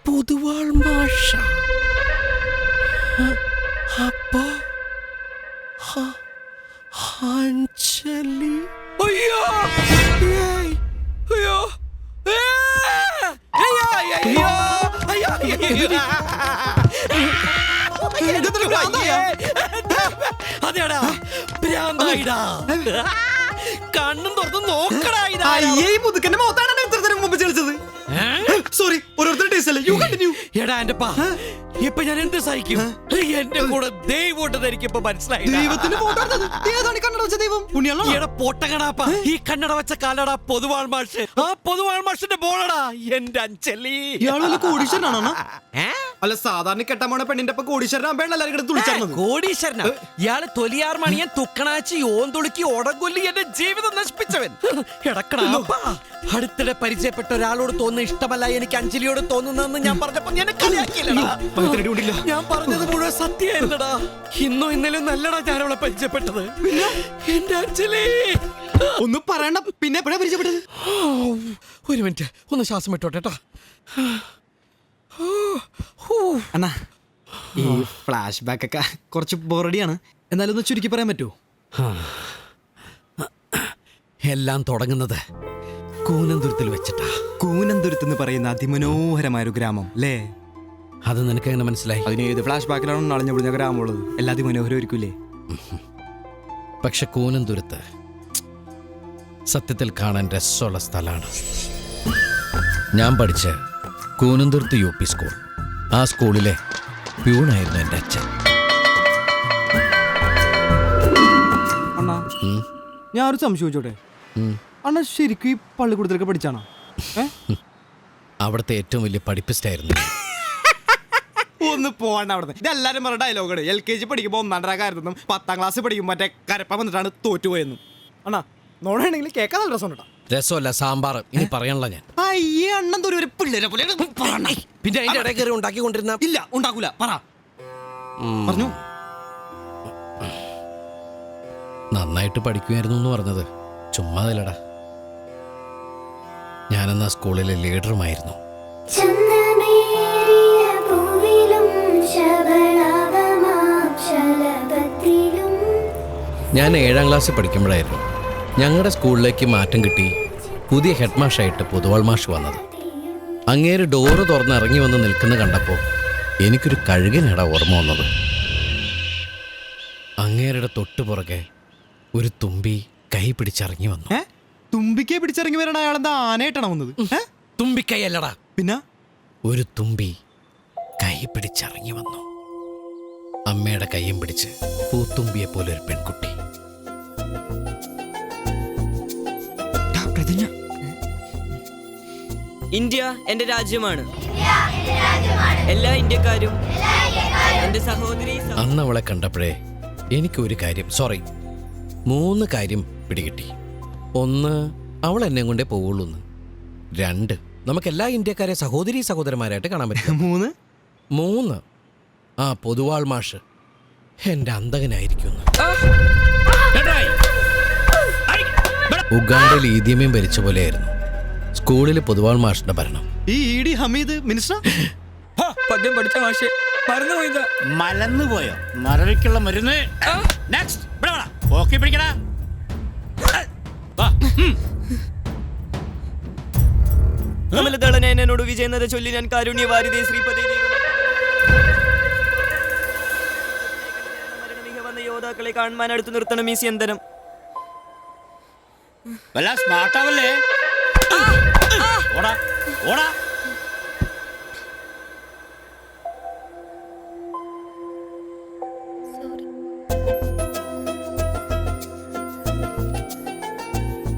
Speaker 5: പൊതുവാൾ മാഷ. അപ്പോ അഞ്ജലി. അയ്യോ അയ്യോ അതെടാ ഭ്രാന്തായിടാ. കണ്ണും തുറന്ന് നോക്കടാ.
Speaker 6: മുതുക്കന്റെ മുഖത്താണ് ഇത്ര മുമ്പ് ചെളിച്ചത്. സോറി, ഓരോരുത്തരുടെ ടേസ്റ്റ് അല്ലേ. You continue.
Speaker 5: എടാ എന്റെപ്പാ, ഇപ്പൊ ഞാൻ എന്ത് സഹിക്കും? എന്റെ കൂടെ ദൈവോട്ട് എനിക്കിപ്പോ മനസ്സിലായി.
Speaker 6: ദൈവത്തിന് ഏതാണ് കണ്ണട വെച്ച ദൈവം?
Speaker 5: എടാ പൊട്ടകടാപ്പാ, ഈ കണ്ണട വെച്ച കാലടാ പൊതുവാൾ മാഷ്. ആ പൊതുവാൾ മാഷിന്റെ ബോളടാ എന്റെ അഞ്ജലി.
Speaker 6: ഇയാള് കോടീശ്വരനാണോ? അല്ല, സാധാരണ കെട്ടാമോണ പെണ്ണിന്റെ ഒപ്പം കോടീശ്വരനാകുമ്പോൾ എല്ലാവരും തുളിച്ചായിരുന്നു.
Speaker 5: കോടീശ്വരനാ ഇയാള്? തൊലിയാർ മണിയൻ തുക്കണാച്ചി ഓൻ തുളുക്കി ഓടങ്കൊല്ലി എന്റെ ജീവിതം നശിപ്പിച്ചവൻ. എടക്കടാപ്പാ, അടുത്തിടെ പരിചയപ്പെട്ട ഒരാളോട് തോന്നുന്ന ഇഷ്ടമല്ല എനിക്ക് അഞ്ജലിയോട് തോന്നുന്നതെന്ന് ഞാൻ പറഞ്ഞപ്പോ ഞാൻ കളിയാക്കിയില്ലടാ. ഞാൻ പറഞ്ഞത് മുഴുവൻ സത്യമായിരുന്നടാ. ഇന്നും ഇന്നലെ നല്ലടാ ഞാൻ അവളെ പരിചയപ്പെട്ടത്. എന്റെ അഞ്ജലി
Speaker 6: ഒന്നും പറയണ്ട. പിന്നെ എപ്പോഴാ പരിചയപ്പെട്ടത്?
Speaker 5: ഒരു മിനിറ്റ്, ഒന്ന് ശ്വാസം വിട്ടോട്ടെ.
Speaker 6: അണ്ണാ, ഈ ഫ്ലാഷ് ബാക്ക് ഒക്കെ കുറച്ച് ബോറടിയാണ്. എന്നാലും ഒന്ന് ചുരുക്കി പറയാൻ പറ്റുമോ?
Speaker 5: എല്ലാം തുടങ്ങുന്നത്
Speaker 2: കൂനന്തുരത്തിൽ വെച്ചിട്ടാ.
Speaker 12: കൂനന്തുരുത്ത് എന്ന് പറയുന്ന അതിമനോഹരമായ ഒരു ഗ്രാമം അല്ലേ?
Speaker 2: അത് നിനക്ക് എങ്ങനെ മനസ്സിലായി?
Speaker 12: അതിന് ഏത് ഫ്ലാഷ് ബാക്കിലാണ് നളഞ്ഞു പൊളിഞ്ഞ ഗ്രാമമുള്ളത്? എല്ലാ അതിമനോഹരമായിരിക്കൂലേ?
Speaker 2: പക്ഷെ കൂനന്തുരത്ത് സത്യത്തിൽ കാണാൻ രസമുള്ള സ്ഥലമാണ്. ഞാൻ പഠിച്ച കൂനന്തുരത്ത് UP സ്കൂൾ, ആ സ്കൂളിലെ പ്യൂണായിരുന്നു എൻ്റെ അച്ഛൻ.
Speaker 6: അണ്ണാ ഞാനൊരു സംശയം ചോദിച്ചോട്ടെ, അണ്ണാ ശരിക്കും ഈ പള്ളിക്കൂടത്തിലൊക്കെ പഠിച്ചാണോ?
Speaker 2: അവിടുത്തെ ഏറ്റവും വലിയ പഠിപ്പിസ്റ്റായിരുന്നു.
Speaker 12: ഒന്ന് പോകണ്ട അവിടെ. ഇതെല്ലാരും പറഞ്ഞ ഡയലോഗാണ്. LKG പഠിക്കുമ്പോൾ 1ാം റാങ്കായിരുന്നു, 10ാം ക്ലാസ് പഠിക്കുമ്പോൾ മറ്റേ കരപ്പ വന്നിട്ടാണ് തോറ്റുപോയെന്നും.
Speaker 6: അണ്ണാ നോടാണെങ്കിൽ കേൾക്കാൻ നല്ല രസമുണ്ട്.
Speaker 2: രസമല്ല, സാമ്പാർ. ഇനി പറയണല്ലോ ഞാൻ.
Speaker 12: അയ്യേ അണ്ണൻ ഒരു പിള്ളേരെ പോലെ
Speaker 2: പിന്നെ അതിന്റെ ഇടയിൽ കയറി ഉണ്ടാക്കിക്കൊണ്ടിരുന്ന.
Speaker 12: ഇല്ല, ഉണ്ടാക്കൂല. പറ പറഞ്ഞു.
Speaker 2: നന്നായിട്ട് പഠിക്കുമായിരുന്നു എന്ന് പറഞ്ഞത് ചുമ്മാതല്ലടാ. ഞാനെന്നാ സ്കൂളിലെ ലീഡറുമായിരുന്നു. ഞാൻ 7ാം ക്ലാസ്സിൽ പഠിക്കുമ്പോഴായിരുന്നു ഞങ്ങളുടെ സ്കൂളിലേക്ക് മാറ്റം കിട്ടി പുതിയ ഹെഡ് മാഷായിട്ട് പൊതുവാൾ മാഷ് വന്നത്. അങ്ങേര് ഡോറ് തുറന്ന് ഇറങ്ങി വന്ന് നിൽക്കുന്ന കണ്ടപ്പോൾ എനിക്കൊരു കഴുകനാടാ ഓർമ്മ വന്നത്. അങ്ങേരുടെ തൊട്ടുപുറകെ ഒരു തുമ്പി കൈ പിടിച്ചിറങ്ങി വന്നു.
Speaker 12: തുമ്പിക്കെ പിടിച്ചിറങ്ങി വരണ അയാളെന്താ ആനയായിട്ടാണ് വന്നത്?
Speaker 2: തുമ്പിക്കൈ അല്ലടാ,
Speaker 12: പിന്നെ
Speaker 2: ഒരു തുമ്പി കൈ പിടിച്ചിറങ്ങി വന്നു. അമ്മയുടെ കൈയും പിടിച്ച് പൂത്തുമ്പിയെ പോലെ ഒരു പെൺകുട്ടി.
Speaker 17: ഇന്ത്യ എന്റെ രാജ്യമാണ്. എല്ലാ ഇന്ത്യക്കാരും എന്റെ സഹോദരി.
Speaker 2: അന്ന് അവളെ കണ്ടപ്പോഴേ എനിക്ക് ഒരു കാര്യം, 3 കാര്യം പിടികിട്ടി. 1, അവൾ എന്നെ കൊണ്ടേ പോവുള്ളൂ. 2, നമുക്ക് എല്ലാ ഇന്ത്യക്കാരെ സഹോദരന്മാരായിട്ട് കാണാൻ പറ്റും. 3, ആ പൊതുവാൾ മാഷ് എന്റെ അന്തകനായിരിക്കുന്നു. ഉഗാണ്ടയിൽ ഈദിയമേം ഭരിച്ച പോലെയായിരുന്നു സ്കൂളിൽ പൊതുവാൾ മാഷിന്റെ ഭരണം.
Speaker 12: ഈ ഇഡി ഹമീദ് മിനിസ്റ്റർ
Speaker 17: പദ്യം പഠിച്ച മാഷെ മറന്നുപോയത്.
Speaker 4: മലന്നുപോയോ? മറവിക്കുള്ള മരുന്ന്. നെക്സ്റ്റ് പിടിക്കടാ.
Speaker 17: എന്നോട് വിജയനര ചൊല്ലി ഞാൻ കാരുണ്യവാരിതേ ശ്രീപതി വന്ന യോദ്ധാക്കളെ കാണുവാൻ അടുത്ത് നിർത്തണം ഈ സ്യന്തനം.
Speaker 4: സ്മാർട്ടാവല്ലേ? ഓടാ ഓടാ.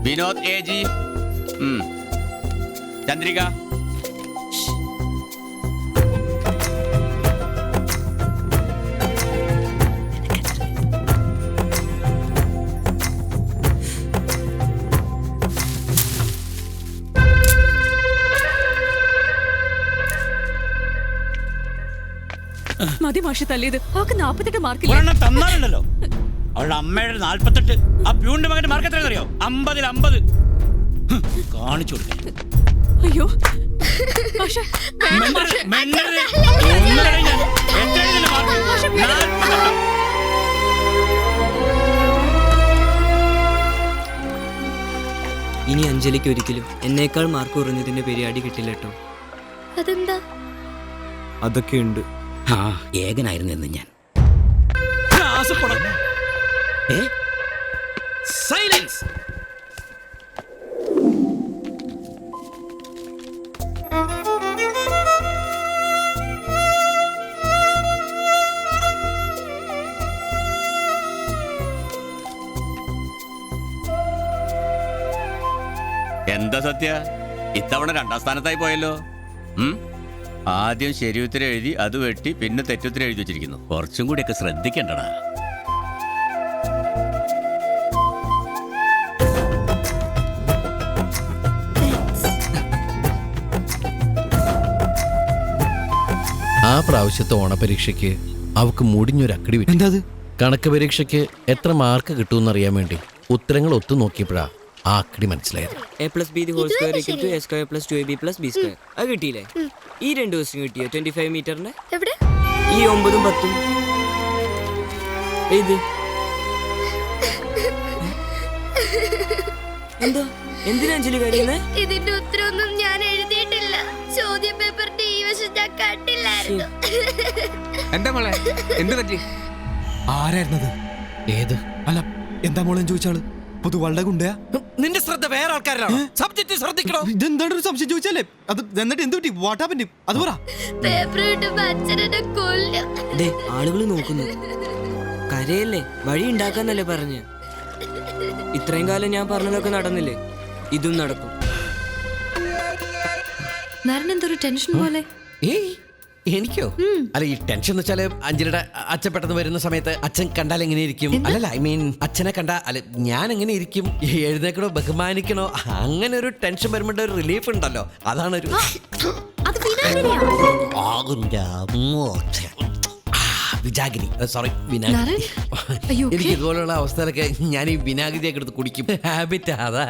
Speaker 3: വിനോദ് AG, ചന്ദ്രിക.
Speaker 7: മതി മാഷി തല്ലിയത്. അവൾക്ക് 48 മാർക്കില്ല.
Speaker 4: തന്നാലുണ്ടല്ലോ. അവളുടെ അമ്മയുടെ 48. ആ പ്യൂണിന്റെ മകന്റെ മാർക്ക് എത്രയാണെന്ന് അറിയോ? 50-ൽ 50. കാണിച്ചു കൊടുക്ക.
Speaker 7: അയ്യോ
Speaker 17: ഇനി അഞ്ജലിക്ക് ഒരിക്കലും എന്നേക്കാൾ മാർക്ക് കുറഞ്ഞതിന്റെ പേര് അടി കിട്ടില്ല കേട്ടോ.
Speaker 9: അതെന്താ?
Speaker 12: അതൊക്കെ ഉണ്ട്.
Speaker 1: ഏകനായിരുന്നു എന്ന് ഞാൻ.
Speaker 4: സൈലൻസ്.
Speaker 3: എന്താ സത്യ, ഇത്തവണ 2ാം സ്ഥാനത്തായി പോയല്ലോ. ആദ്യം ശരിയുത്തരം എഴുതി, അത് വെട്ടി, പിന്നെ തെറ്റുത്തരം എഴുതി വെച്ചിരിക്കുന്നു. കുറച്ചും കൂടിയൊക്കെ ശ്രദ്ധിക്കണ്ടടാ.
Speaker 2: ആ പ്രാവശ്യത്തെ ഓണപരീക്ഷയ്ക്ക് അവക്ക് മുടിഞ്ഞൊരു അക്കടി വിട്ടു.
Speaker 12: എന്താ?
Speaker 2: കണക്ക് പരീക്ഷയ്ക്ക് എത്ര മാർക്ക് കിട്ടുമെന്നറിയാൻ വേണ്ടി ഉത്തരങ്ങൾ ഒത്തു നോക്കിയപ്പോഴാ ആ അക്കടി മനസ്സിലായത്.
Speaker 17: A+B² അത് കിട്ടിയില്ലേ? ഈ 2 ദിവസം കിട്ടിയോ 25 മീറ്ററിന്റെ? ഈ 9ഉം 10ഉം ഇത് എന്താ? എന്തിനാ അഞ്ജലി കരയുന്നത്?
Speaker 18: ഇതിന്റെ ഉത്തരവൊന്നും ഞാൻ എഴുതിയിട്ടില്ല. ചോദ്യ പേപ്പറിന്റെ ഈ വശം ഞാൻ കണ്ടില്ലായിരുന്നു.
Speaker 12: എന്താ മോളെ എന്ത് പറ്റി? ആരായിരുന്നത്?
Speaker 2: ഏത്?
Speaker 12: അല്ല എന്താ മോളെ ചോദിച്ചാള് പൊതുവാളുടെ ഗുണ്ടയാ?
Speaker 5: നിന്റെ ശ്രദ്ധ വേറെ ആൾക്കാരാണ്. സബ്ജക്റ്റ് ശ്രദ്ധിക്കണോ?
Speaker 12: ഇതെന്താണ് ഒരു സംശയം ചോദിച്ചാലേ? അത് എന്നിട്ട് എന്ത് പറ്റി? What happened? അത് പറ.
Speaker 18: പേപ്പർ കിട്ടുമ്പോ അച്ഛനെ കൊല്ലും.
Speaker 17: ആളുകൾ നോക്കുന്നു. കരയല്ലേ, വഴി ഉണ്ടാക്കാന്നല്ലേ പറഞ്ഞ്. ഇത്രയും കാലം ഞാൻ പറഞ്ഞതൊക്കെ നടന്നില്ലേ, ഇതും നടക്കും.
Speaker 9: നരൻ എന്തൊരു ടെൻഷൻ പോലെ.
Speaker 5: ഏയ് എനിക്കോ? അല്ല ഈ ടെൻഷൻ എന്ന് വെച്ചാല് അഞ്ജലിയുടെ അച്ഛൻ പെട്ടെന്ന് വരുന്ന സമയത്ത് അച്ഛൻ കണ്ടാൽ എങ്ങനെ ഇരിക്കും? അല്ലല്ല, ഐ മീൻ അച്ഛനെ കണ്ട അല്ല ഞാൻ എങ്ങനെ ഇരിക്കും? എഴുന്നേക്കണോ ബഹുമാനിക്കണോ അങ്ങനെ ഒരു ടെൻഷൻ വരുമ്പോൾ ഒരു റിലീഫ് ഉണ്ടല്ലോ, അതാണൊരു വിജാഗിരി. സോറി, വിനാഗിരി. എനിക്ക് ഇതുപോലുള്ള അവസ്ഥയിലൊക്കെ ഞാൻ ഈ വിനാഗിരിയൊക്കെ എടുത്ത് കുടിക്കും. ഹാബിറ്റ് അതാ.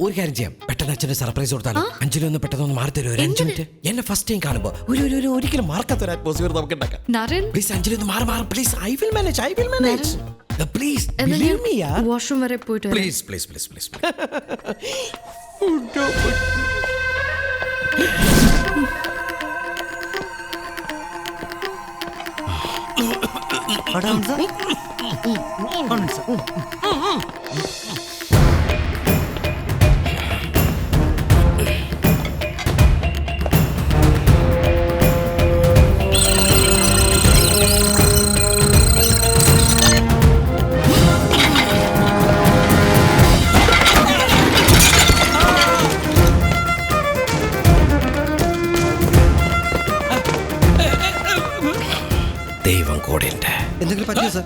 Speaker 5: ഒരു കാര്യം ചെയ്യാം, പെട്ടെന്ന് അച്ഛന് സർപ്രൈസ് കൊടുത്താലും അഞ്ജലി ഒന്ന് പെട്ടെന്ന് മാറി തരുമോ? ഒരു 5 മിനിറ്റ്. എന്നെ ഫസ്റ്റ് ടൈം കാണുമ്പോ ഒരിക്കലും മാർക്കാത്തൊരു അറ്റ്മോസ്ഫിയർ നമുക്ക് ഉണ്ടാക്കാം. പ്ലീസ് അഞ്ജലി ഒന്ന് മാറി please. I will manage. Please believe me Yar.
Speaker 9: Washroom വരെ പോയിട്ട്
Speaker 5: പ്ലീസ്. ദൈവം കൂടെ ഉണ്ട്.
Speaker 12: എന്തെങ്കിലും പറ്റിയോ സാർ?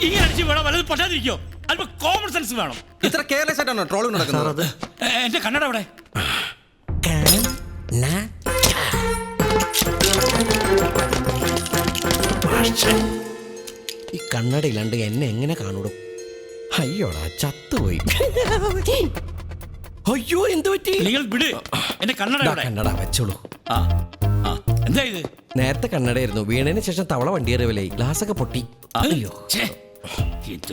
Speaker 4: ഇങ്ങനെ അടിച്ച് വേണം, വല്ലതും പറ്റാതിരിക്കോ? അല്പം കോമൺ സെൻസ് വേണം.
Speaker 12: ഇത്ര കെയർലെസ് ആയിട്ടാണോ ട്രോളിംഗ് നടക്കുന്നത്?
Speaker 4: എന്റെ കണ്ണട അവിടെ.
Speaker 5: ഈ കണ്ണടയില്ലാണ്ട് എന്നെ എങ്ങനെ കാണൂടും? അയ്യോടാ ചത്തുപോയി. അയ്യോ എന്ത് പറ്റി?
Speaker 4: നിങ്ങൾ വിട്, എന്റെ കണ്ണട
Speaker 5: വെച്ചോളൂ.
Speaker 4: എന്താ ഇത്?
Speaker 5: നേരത്തെ കണ്ണടയായിരുന്നു, വീണതിന് ശേഷം തവള വണ്ടിയേറിയവല്ലേ, ഗ്ലാസ് ഒക്കെ പൊട്ടി. അയ്യോ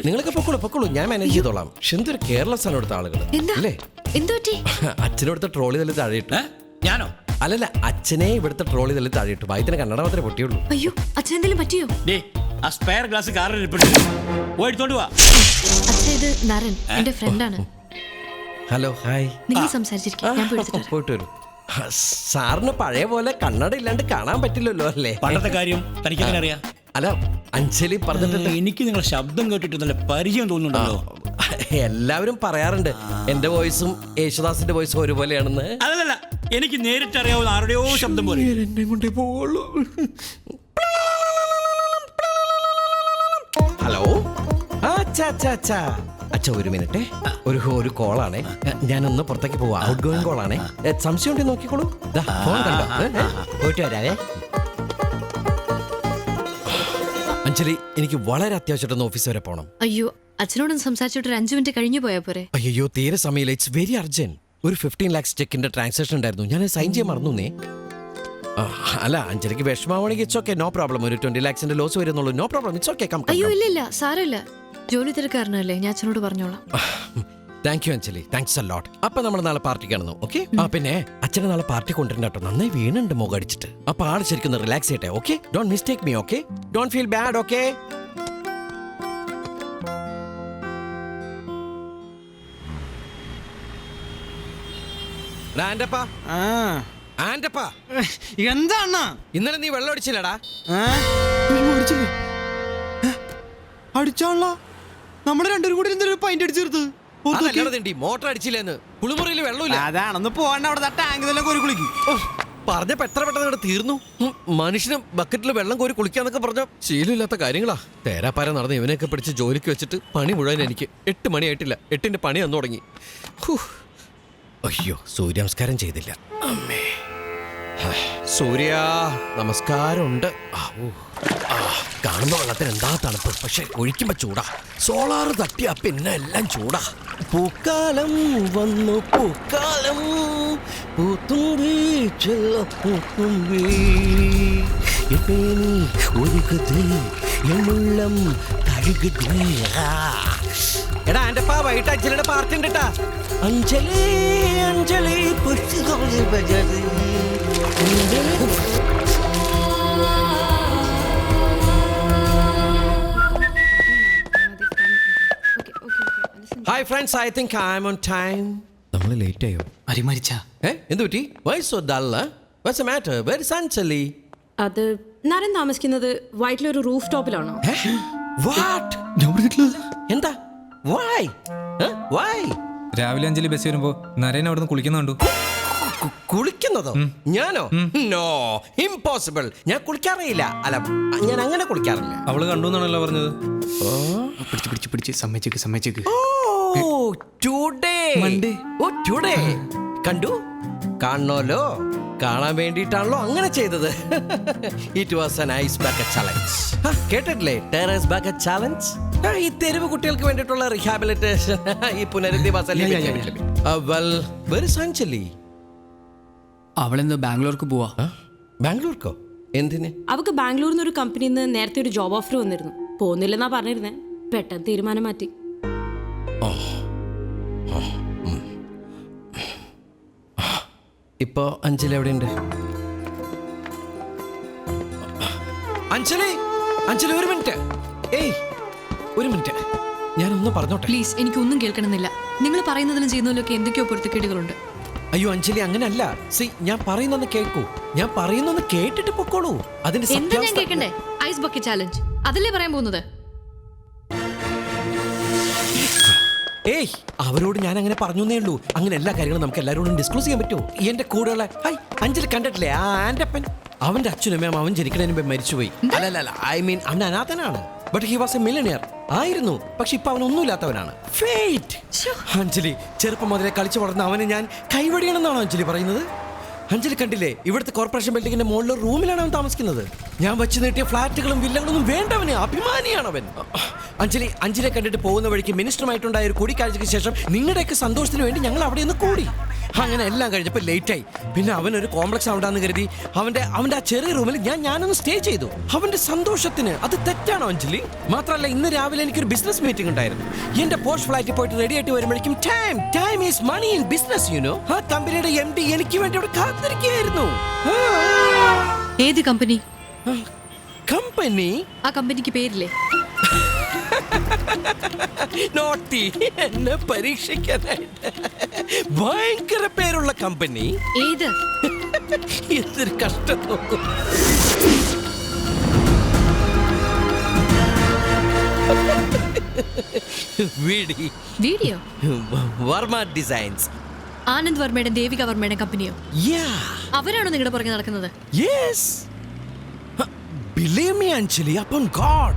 Speaker 5: നിങ്ങളൊക്കെ പൊക്കോളൂ, ഞാൻ മാനേജ് ചെയ്തോളാം. പക്ഷെ എന്തൊരു കെയർലെസ് ആണ് ഇവിടുത്തെ ആളുകൾ അല്ലേ? അച്ഛനോടുത്തെ ട്രോളി തല്ലി താഴെയിട്ടു.
Speaker 4: ഞാനോ?
Speaker 5: അല്ലല്ല, അച്ഛനെ ഇവിടുത്തെ ട്രോളി തല്ലി താഴെയിട്ടു. ഭാഗ്യത്തിന് കണ്ണട മാത്രമേ പൊട്ടിയുള്ളൂ.
Speaker 9: അയ്യോ അച്ഛൻ എന്തെങ്കിലും പറ്റിയോ?
Speaker 4: ആ സ്പെയർ ഗ്ലാസ് കാറിൽ പോയിട്ടോണ്ട് വാ.
Speaker 9: അച്ഛൻ ഇത് നരൻ, എന്റെ ഫ്രണ്ടാണ്.
Speaker 5: Hello, hi.
Speaker 9: നിങ്ങൾ സംസാരിച്ചിരിക്കും, ഞാൻ
Speaker 5: പോയിട്ട് വരും. സാറിന് പഴയ പോലെ കണ്ണട ഇല്ലാണ്ട് കാണാൻ പറ്റില്ലല്ലോ അല്ലേ?
Speaker 4: പണ്ടത്തെ കാര്യം തനിക്കെങ്ങനെ അറിയാം?
Speaker 5: അല്ല അഞ്ജലി പറഞ്ഞിട്ട്
Speaker 4: എനിക്ക് നിങ്ങളെ ശബ്ദം കേട്ടിട്ട് നല്ല പരിചയം തോന്നുന്നുണ്ടല്ലോ.
Speaker 5: എല്ലാവരും പറയാറുണ്ട് എന്റെ വോയിസും യേശുദാസിന്റെ വോയിസും ഒരുപോലെയാണെന്ന്.
Speaker 4: അതല്ല, എനിക്ക് നേരിട്ട് അറിയാവുന്ന ആരുടെയോ ശബ്ദം പോലെ.
Speaker 5: എന്നെ കൊണ്ടേ പോവുള്ളൂ. ഹലോ, അച്ഛ ഒരു മിനിറ്റ്, ഒരു കോളാണേ. ഞാനൊന്ന് പുറത്തേക്ക് പോവാ, ഔട്ട് ഗോയിങ് കോളാണേ. സംശയം ഉണ്ടെങ്കിൽ നോക്കിക്കോളൂ. ഫോൺ കണ്ടോ? പോയിട്ട് വരാവേ. അഞ്ജലി, എനിക്ക് വളരെ അത്യാവശ്യമായിട്ടൊന്ന് ഓഫീസ് വരെ പോകണം.
Speaker 9: അയ്യോ, അച്ഛനോടൊന്ന് സംസാരിച്ചിട്ട് 5 മിനിറ്റ് കഴിഞ്ഞു പോയാ പോരെ?
Speaker 5: അയ്യോ തീരെ സമയമില്ല, ഇറ്റ്സ് വെരി അർജന്റ്. ഒരു 15 lakhs ചെക്കിന്റെ ട്രാൻസാക്ഷൻ ഉണ്ടായിരുന്നു, ഞാൻ സൈൻ ചെയ്യാൻ മറന്നേ. അല്ല അഞ്ജലിക്ക് വിഷമാവണമെങ്കിൽ ഇറ്റ്സ് ഓക്കെ, നോ പ്രോബ്ലം. ഒരു 20 lakhs ലോസ് വരുന്നുള്ളൂ, നോ പ്രോബ്ലം, ഇറ്റ്സ് ഓക്കെ.
Speaker 9: അയ്യോ ഇല്ല സാരമില്ല, ജോലി തിരക്കാരനല്ലേ, ഞാൻ അച്ഛനോട് പറഞ്ഞോളാം.
Speaker 5: Thank you Anjali, thanks a ലോട്ട്. അപ്പൊ നമ്മൾ നാളെ പാർട്ടിക്ക് കാണുന്നു, ഓക്കെ? പിന്നെ അച്ഛനെ നാളെ പാർട്ടി കൊണ്ടുവരണ്ട കേട്ടോ, നന്നായി വീണുണ്ട് മുഖം അടിച്ചിട്ട്. അപ്പൊ ആള് ശരിക്കും റിലാക്സ് ചെയ്യട്ടെ, okay? Don't mistake me, okay? Don't feel bad, okay?
Speaker 12: എന്താ
Speaker 5: ഇന്നലെ നീ വെള്ളം അടിച്ചില്ലടാ?
Speaker 12: അടിച്ചാണല്ലോ, നമ്മള് രണ്ടുപേരും കൂടി എന്തൊരു പൈന്റ് അടിച്ചെടുത്ത്.
Speaker 5: മോട്ടർ അടിച്ചില്ലെന്ന്, കുളിമുറിയിൽ വെള്ളമില്ല.
Speaker 12: അതാണെന്ന് പോകണ്ട, അവിടെ ടാങ്കിലെല്ലാം കോരി കുളിക്കും.
Speaker 5: പറഞ്ഞപ്പോ എത്ര പെട്ടെന്ന് ഇവിടെ തീർന്നു. മനുഷ്യന് ബക്കറ്റിൽ വെള്ളം കോരി കുളിക്കാന്നൊക്കെ പറഞ്ഞ ശീലമില്ലാത്ത കാര്യങ്ങളാ. തേരാപ്പാര നടന്ന് ഇവനെയൊക്കെ പിടിച്ച് ജോലിക്ക് വെച്ചിട്ട് പണി മുഴുവൻ എനിക്ക് 8 മണിയായിട്ടില്ല. 8ന്റെ പണി വന്നു തുടങ്ങി. അയ്യോ, സൂര്യമസ്കാരം ചെയ്തില്ല. അമ്മേ, സൂര്യ നമസ്കാരമുണ്ട്. കാണുമ്പോ വെള്ളത്തിന് എന്താ തണുപ്പ്, പക്ഷെ ഒഴിക്കുമ്പോ ചൂടാ. സോളാറ് തട്ടിയാ പിന്നെ എല്ലാം ചൂടാ. പൂക്കാലം വന്നു, പൂക്കാലം പൂത്തുമ്പി ചെല്ലപ്പൂത്തുമ്പി ഒരുക്കത്തിൽ എന്നുള്ളം കഴുകുക. എടാ എന്റെ വൈകിട്ട് അച്ഛനുടെ പാർട്ടി ഉണ്ട് കേട്ടാ. അഞ്ജലി അഞ്ജലി പുഷ്പഗോളി ബജാതി. Hi friends, I think I am on time. നമ്മൾ ലേറ്റ് ആയോ?
Speaker 15: അരി മരിച്ച
Speaker 5: എന്ത് പറ്റി? Why so dull? What's the matter? Where is Anjali?
Speaker 8: അത് നരൻ താമസിക്കുന്നത് വൈറ്റിലൊരു റൂഫ് ടോപ്പിലാണോ?
Speaker 5: വാട്ട്? ഞാൻ പറഞ്ഞിട്ടില്ല. എന്താ? വൈ? വൈ?
Speaker 11: രാവിലെ അഞ്ജലി ബസ് വരുമ്പോ നരേൻ അവിടെ നിന്ന് കുളിക്കുന്നുണ്ടു.
Speaker 5: കുളിക്കുന്നതോ? ഞാനോ? No, impossible. ഞാൻ കുളിക്കാറില്ല. അല്ല, ഞാൻ അങ്ങനെ കുളിക്കാറില്ല.
Speaker 11: അവള് കണ്ടു എന്നാണല്ലോ പറഞ്ഞത്.
Speaker 15: പിടിച്ച് സമ്മതിച്ചേക്ക്.
Speaker 5: ടുഡേ കണ്ടു? കാണണല്ലോ. കാണാൻ വേണ്ടിയിട്ടാണല്ലോ അങ്ങനെ ചെയ്തത്. It was an ice bucket challenge. കേട്ടിട്ടില്ലേ? Terrace bucket challenge. ഈ തെരുവ് കുട്ടികൾക്ക് വേണ്ടിയിട്ടുള്ള റീഹാബിലിറ്റേഷൻ, ഈ പുനരധിവാസ.
Speaker 15: അവളെന്തോ ബാംഗ്ലൂർക്ക് പോവാ.
Speaker 5: ബാംഗ്ലൂർക്കോ? എന്തിന്?
Speaker 8: അവക്ക് ബാംഗ്ലൂരിൽ നിന്ന് ഒരു കമ്പനിയിൽ നിന്ന് നേരത്തെ ഒരു ജോബ് ഓഫർ വന്നിരുന്നു. പോകുന്നില്ലെന്നാ പറഞ്ഞിരുന്നേ. പെട്ടെന്ന് തീരുമാനം മാറ്റി.
Speaker 5: ഇപ്പോ അഞ്ജലി എവിടെയുണ്ട്? അഞ്ജലി, അഞ്ജലി ഒരു മിനിറ്റ്. ഒരു മിനിറ്റ്, ഞാനൊന്നും പറഞ്ഞോട്ടെ.
Speaker 9: പ്ലീസ്, എനിക്കൊന്നും കേൾക്കണമെന്നില്ല. നിങ്ങൾ പറയുന്നതിലും ചെയ്യുന്നതിലൊക്കെ എന്തൊക്കെയോ പൊരുത്തക്കേടുകളുണ്ട്.
Speaker 5: അയ്യോ അഞ്ജലി, അങ്ങനല്ല. ഞാൻ പറയുന്നൊന്ന് കേൾക്കൂ. ഞാൻ പറയുന്നൊന്ന് കേട്ടിട്ട് പൊക്കോളൂ. അതിന്റെ
Speaker 9: എന്താ ഞാൻ കേൾക്കണ്ടേ? ഐസ് ബക്കറ്റ് ചാലഞ്ച് അതല്ലേ പറയാൻ പോകുന്നത്?
Speaker 5: അവരോട് ഞാൻ അങ്ങനെ പറഞ്ഞേ ഉള്ളൂ. അങ്ങനെ എല്ലാ കാര്യങ്ങളും നമുക്ക് എല്ലാവരോടും ഡിസ്ക്ലോസ് ചെയ്യാൻ പറ്റുമോ? എന്റെ കൂടെയുള്ള അഞ്ജലി കണ്ടിട്ടില്ലേ ആ ആന്റപ്പൻ? അവന്റെ അച്ഛനും അമ്മയും അവൻ ജനിക്കുന്നതിന് മുമ്പ് മരിച്ചുപോയി. അല്ലല്ല, ഐ മീൻ അവൻ അനാഥനാണ്. ബട്ട് ഹി വാസ് എ മില്യണിയർ ആയിരുന്നു. പക്ഷെ ഇപ്പൊ അവനൊന്നുമില്ലാത്തവനാണ്. അഞ്ജലി, ചെറുപ്പം മുതലേ കളിച്ചു വളർന്ന അവന് ഞാൻ കൈവടിയണമെന്നാണോ അഞ്ജലി പറയുന്നത്? അഞ്ജലി കണ്ടില്ലേ, ഇവിടുത്തെ കോർപ്പറേഷൻ ബിൽഡിങ്ങിന്റെ മുകളിലെ റൂമിലാണ് അവൻ താമസിക്കുന്നത്. ഞാൻ വെച്ച് നീട്ടിയ ഫ്ലാറ്റുകളും വില്ലകളൊന്നും വേണ്ടവന്. അഭിമാനിയാണ് അവൻ. അഞ്ജലിയെ കണ്ടിട്ട് പോകുന്ന വഴിക്ക് മിനിസ്റ്ററുമായിട്ടുണ്ടായ ഒരു കൂടിക്കാഴ്ചയ്ക്ക് ശേഷം നിങ്ങളുടെയൊക്കെ സന്തോഷത്തിന് വേണ്ടി ഞങ്ങൾ അവിടെ നിന്ന് കൂടി. അങ്ങനെ എല്ലാം കഴിഞ്ഞപ്പോൾ ലേറ്റായി. പിന്നെ അവനൊരു കോംപ്ലക്സ് ഉണ്ടാന്ന് കരുതി അവന്റെ ആ ചെറിയ റൂമിൽ ഞാനൊന്ന് സ്റ്റേ ചെയ്തു. അവന്റെ സന്തോഷത്തിന്. അത് തെറ്റാണോ അഞ്ജലി? മാത്രമല്ല, ഇന്ന് രാവിലെ എനിക്കൊരു ബിസിനസ് മീറ്റിംഗ് ഉണ്ടായിരുന്നു. എന്റെ പോസ്റ്റ് ഫ്ലൈറ്റിൽ പോയിട്ട് റെഡി ആയിട്ട് വരുമ്പോഴേക്കും time is money in business, you know. ആ കമ്പനിയുടെ MD എനിക്ക് വേണ്ടി അവിടെ കാത്തിരിക്കുകയായിരുന്നു.
Speaker 9: ഏത് കമ്പനി?
Speaker 5: കമ്പനി?
Speaker 9: ആ കമ്പനിക്ക് പേരില്ലേ?
Speaker 5: നോട്ടി, എന്നെ പരീക്ഷിക്കാനായിട്ട്. ഭയങ്കര പേരുള്ള കമ്പനി.
Speaker 9: ഏത്?
Speaker 5: എന്തൊരു കഷ്ടം നോക്കും.
Speaker 9: Video
Speaker 5: Varma designs.
Speaker 9: ആനന്ദ് വർമ്മയുടെ ദേവിക വർമ്മയുടെ കമ്പനിയോ? അവരാണോ നിങ്ങളുടെ പുറകെ നടക്കുന്നത്?
Speaker 5: Believe me, Anjali, upon God.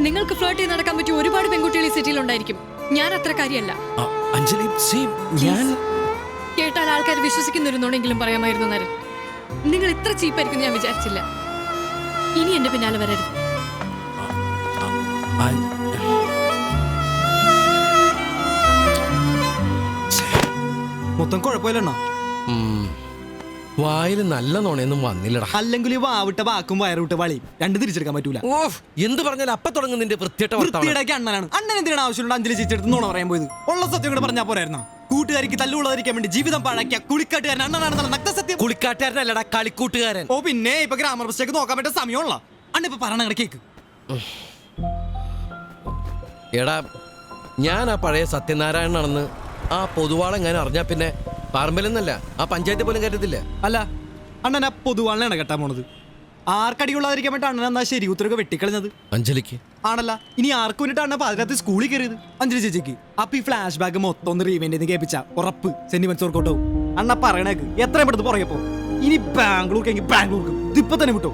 Speaker 9: നിങ്ങൾക്ക് ഫ്ലോട്ട് ചെയ്ത് നടക്കാൻ പറ്റിയ ഒരുപാട് പെൺകുട്ടികൾ ഈ സിറ്റിയിൽ ഉണ്ടായിരിക്കും. ഞാൻ അത്ര കാര്യമല്ല.
Speaker 5: അഞ്ജലി, ഞാൻ
Speaker 9: കേട്ടാൽ ആൾക്കാർ വിശ്വസിക്കുന്നിരുന്നോണെങ്കിലും പറയാമായിരുന്നു നരൻ. നിങ്ങൾ ഇത്ര ചീപ്പായിരിക്കും ഞാൻ വിചാരിച്ചില്ല. ഇനി എന്റെ പിന്നാലെ വരരുത്.
Speaker 12: മൊത്തം കുഴപ്പമില്ലണ്ണ.
Speaker 5: വായിൽ നല്ല നോണയൊന്നും വന്നില്ലടാ.
Speaker 12: അല്ലെങ്കിൽ വാവിട്ട വാക്കും വയറുവിട്ട വളയും രണ്ട് തിരിച്ചെടുക്കാൻ പറ്റൂല.
Speaker 5: എന്ത് പറഞ്ഞാൽ അപ്പൊ തുടങ്ങും നിന്റെ
Speaker 12: വൃത്തിയുടെ അണ്ണനാണ്. അണ്ണൻ എന്തിനാണ് ആവശ്യമുള്ള അഞ്ജലി ചേച്ചെടുത്ത് നോണ പറയാൻ പോയത്? ഉള്ള സത്യം കൂടെ പറഞ്ഞാൽ പോരായിരുന്ന? കൂട്ടുകാരിക്ക് തല്ലുള്ളതായിരിക്കാൻ വേണ്ടി ജീവിതം പാഴാക്കിയ കുളിക്കാട്ടുകാരൻ അണ്ണനാണെന്നുള്ള നഗ്നസത്യം.
Speaker 5: കുളിക്കാട്ടുകാരനല്ലടാ, കളിക്കൂട്ടുകാരൻ.
Speaker 12: ഓ പിന്നെ ഇപ്പൊ ഗ്രാമർ മിസ്റ്റേക്ക് നോക്കാൻ പറ്റിയ സമയമുള്ള അണ്ണ ഇപ്പൊ പറഞ്ഞ കേക്ക്.
Speaker 5: എടാ, ഞാൻ ആ പഴയ സത്യനാരായണനാണെന്ന് ആ പൊതുവാളെങ്ങനെ അറിഞ്ഞാ പിന്നെ പറമ്പിലെന്നല്ല ആ പഞ്ചായത്ത് പോലും കരുത്തില്ല.
Speaker 12: അല്ല, അണ്ണൻ ആ പൊതുവാളിനാണ് കെട്ടാൻ പോണത്. ആർക്കടിയുള്ളതായിരിക്കാൻ വേണ്ടി അണ്ണൻ എന്നാ ശരി ഉത്തരവ് വെട്ടിക്കളഞ്ഞത്
Speaker 5: അഞ്ജലിക്ക്
Speaker 12: ആണല്ല. ഇനി ആർക്ക് വേണ്ടിട്ട് അണ്ണ പാതിരാത്രി സ്കൂളിൽ കയറിയത്? അഞ്ജലി ചേച്ചിക്ക്. അപ്പൊ ഈ ഫ്ലാഷ് ബാക്ക് മൊത്തം ഒന്ന് റീവെന്റ് കേൾപ്പിച്ച ഉറപ്പ് സെന്റിമെന്റ്സ് ഓർക്കോട്ടോ. അണ്ണ പറയണേക്ക് എത്രയും പെടുത്ത് പറയപ്പോ ഇനി ബാംഗ്ലൂർക്ക് ബാംഗ്ലൂർക്ക് ഇതിപ്പോ തന്നെ വിട്ടോ.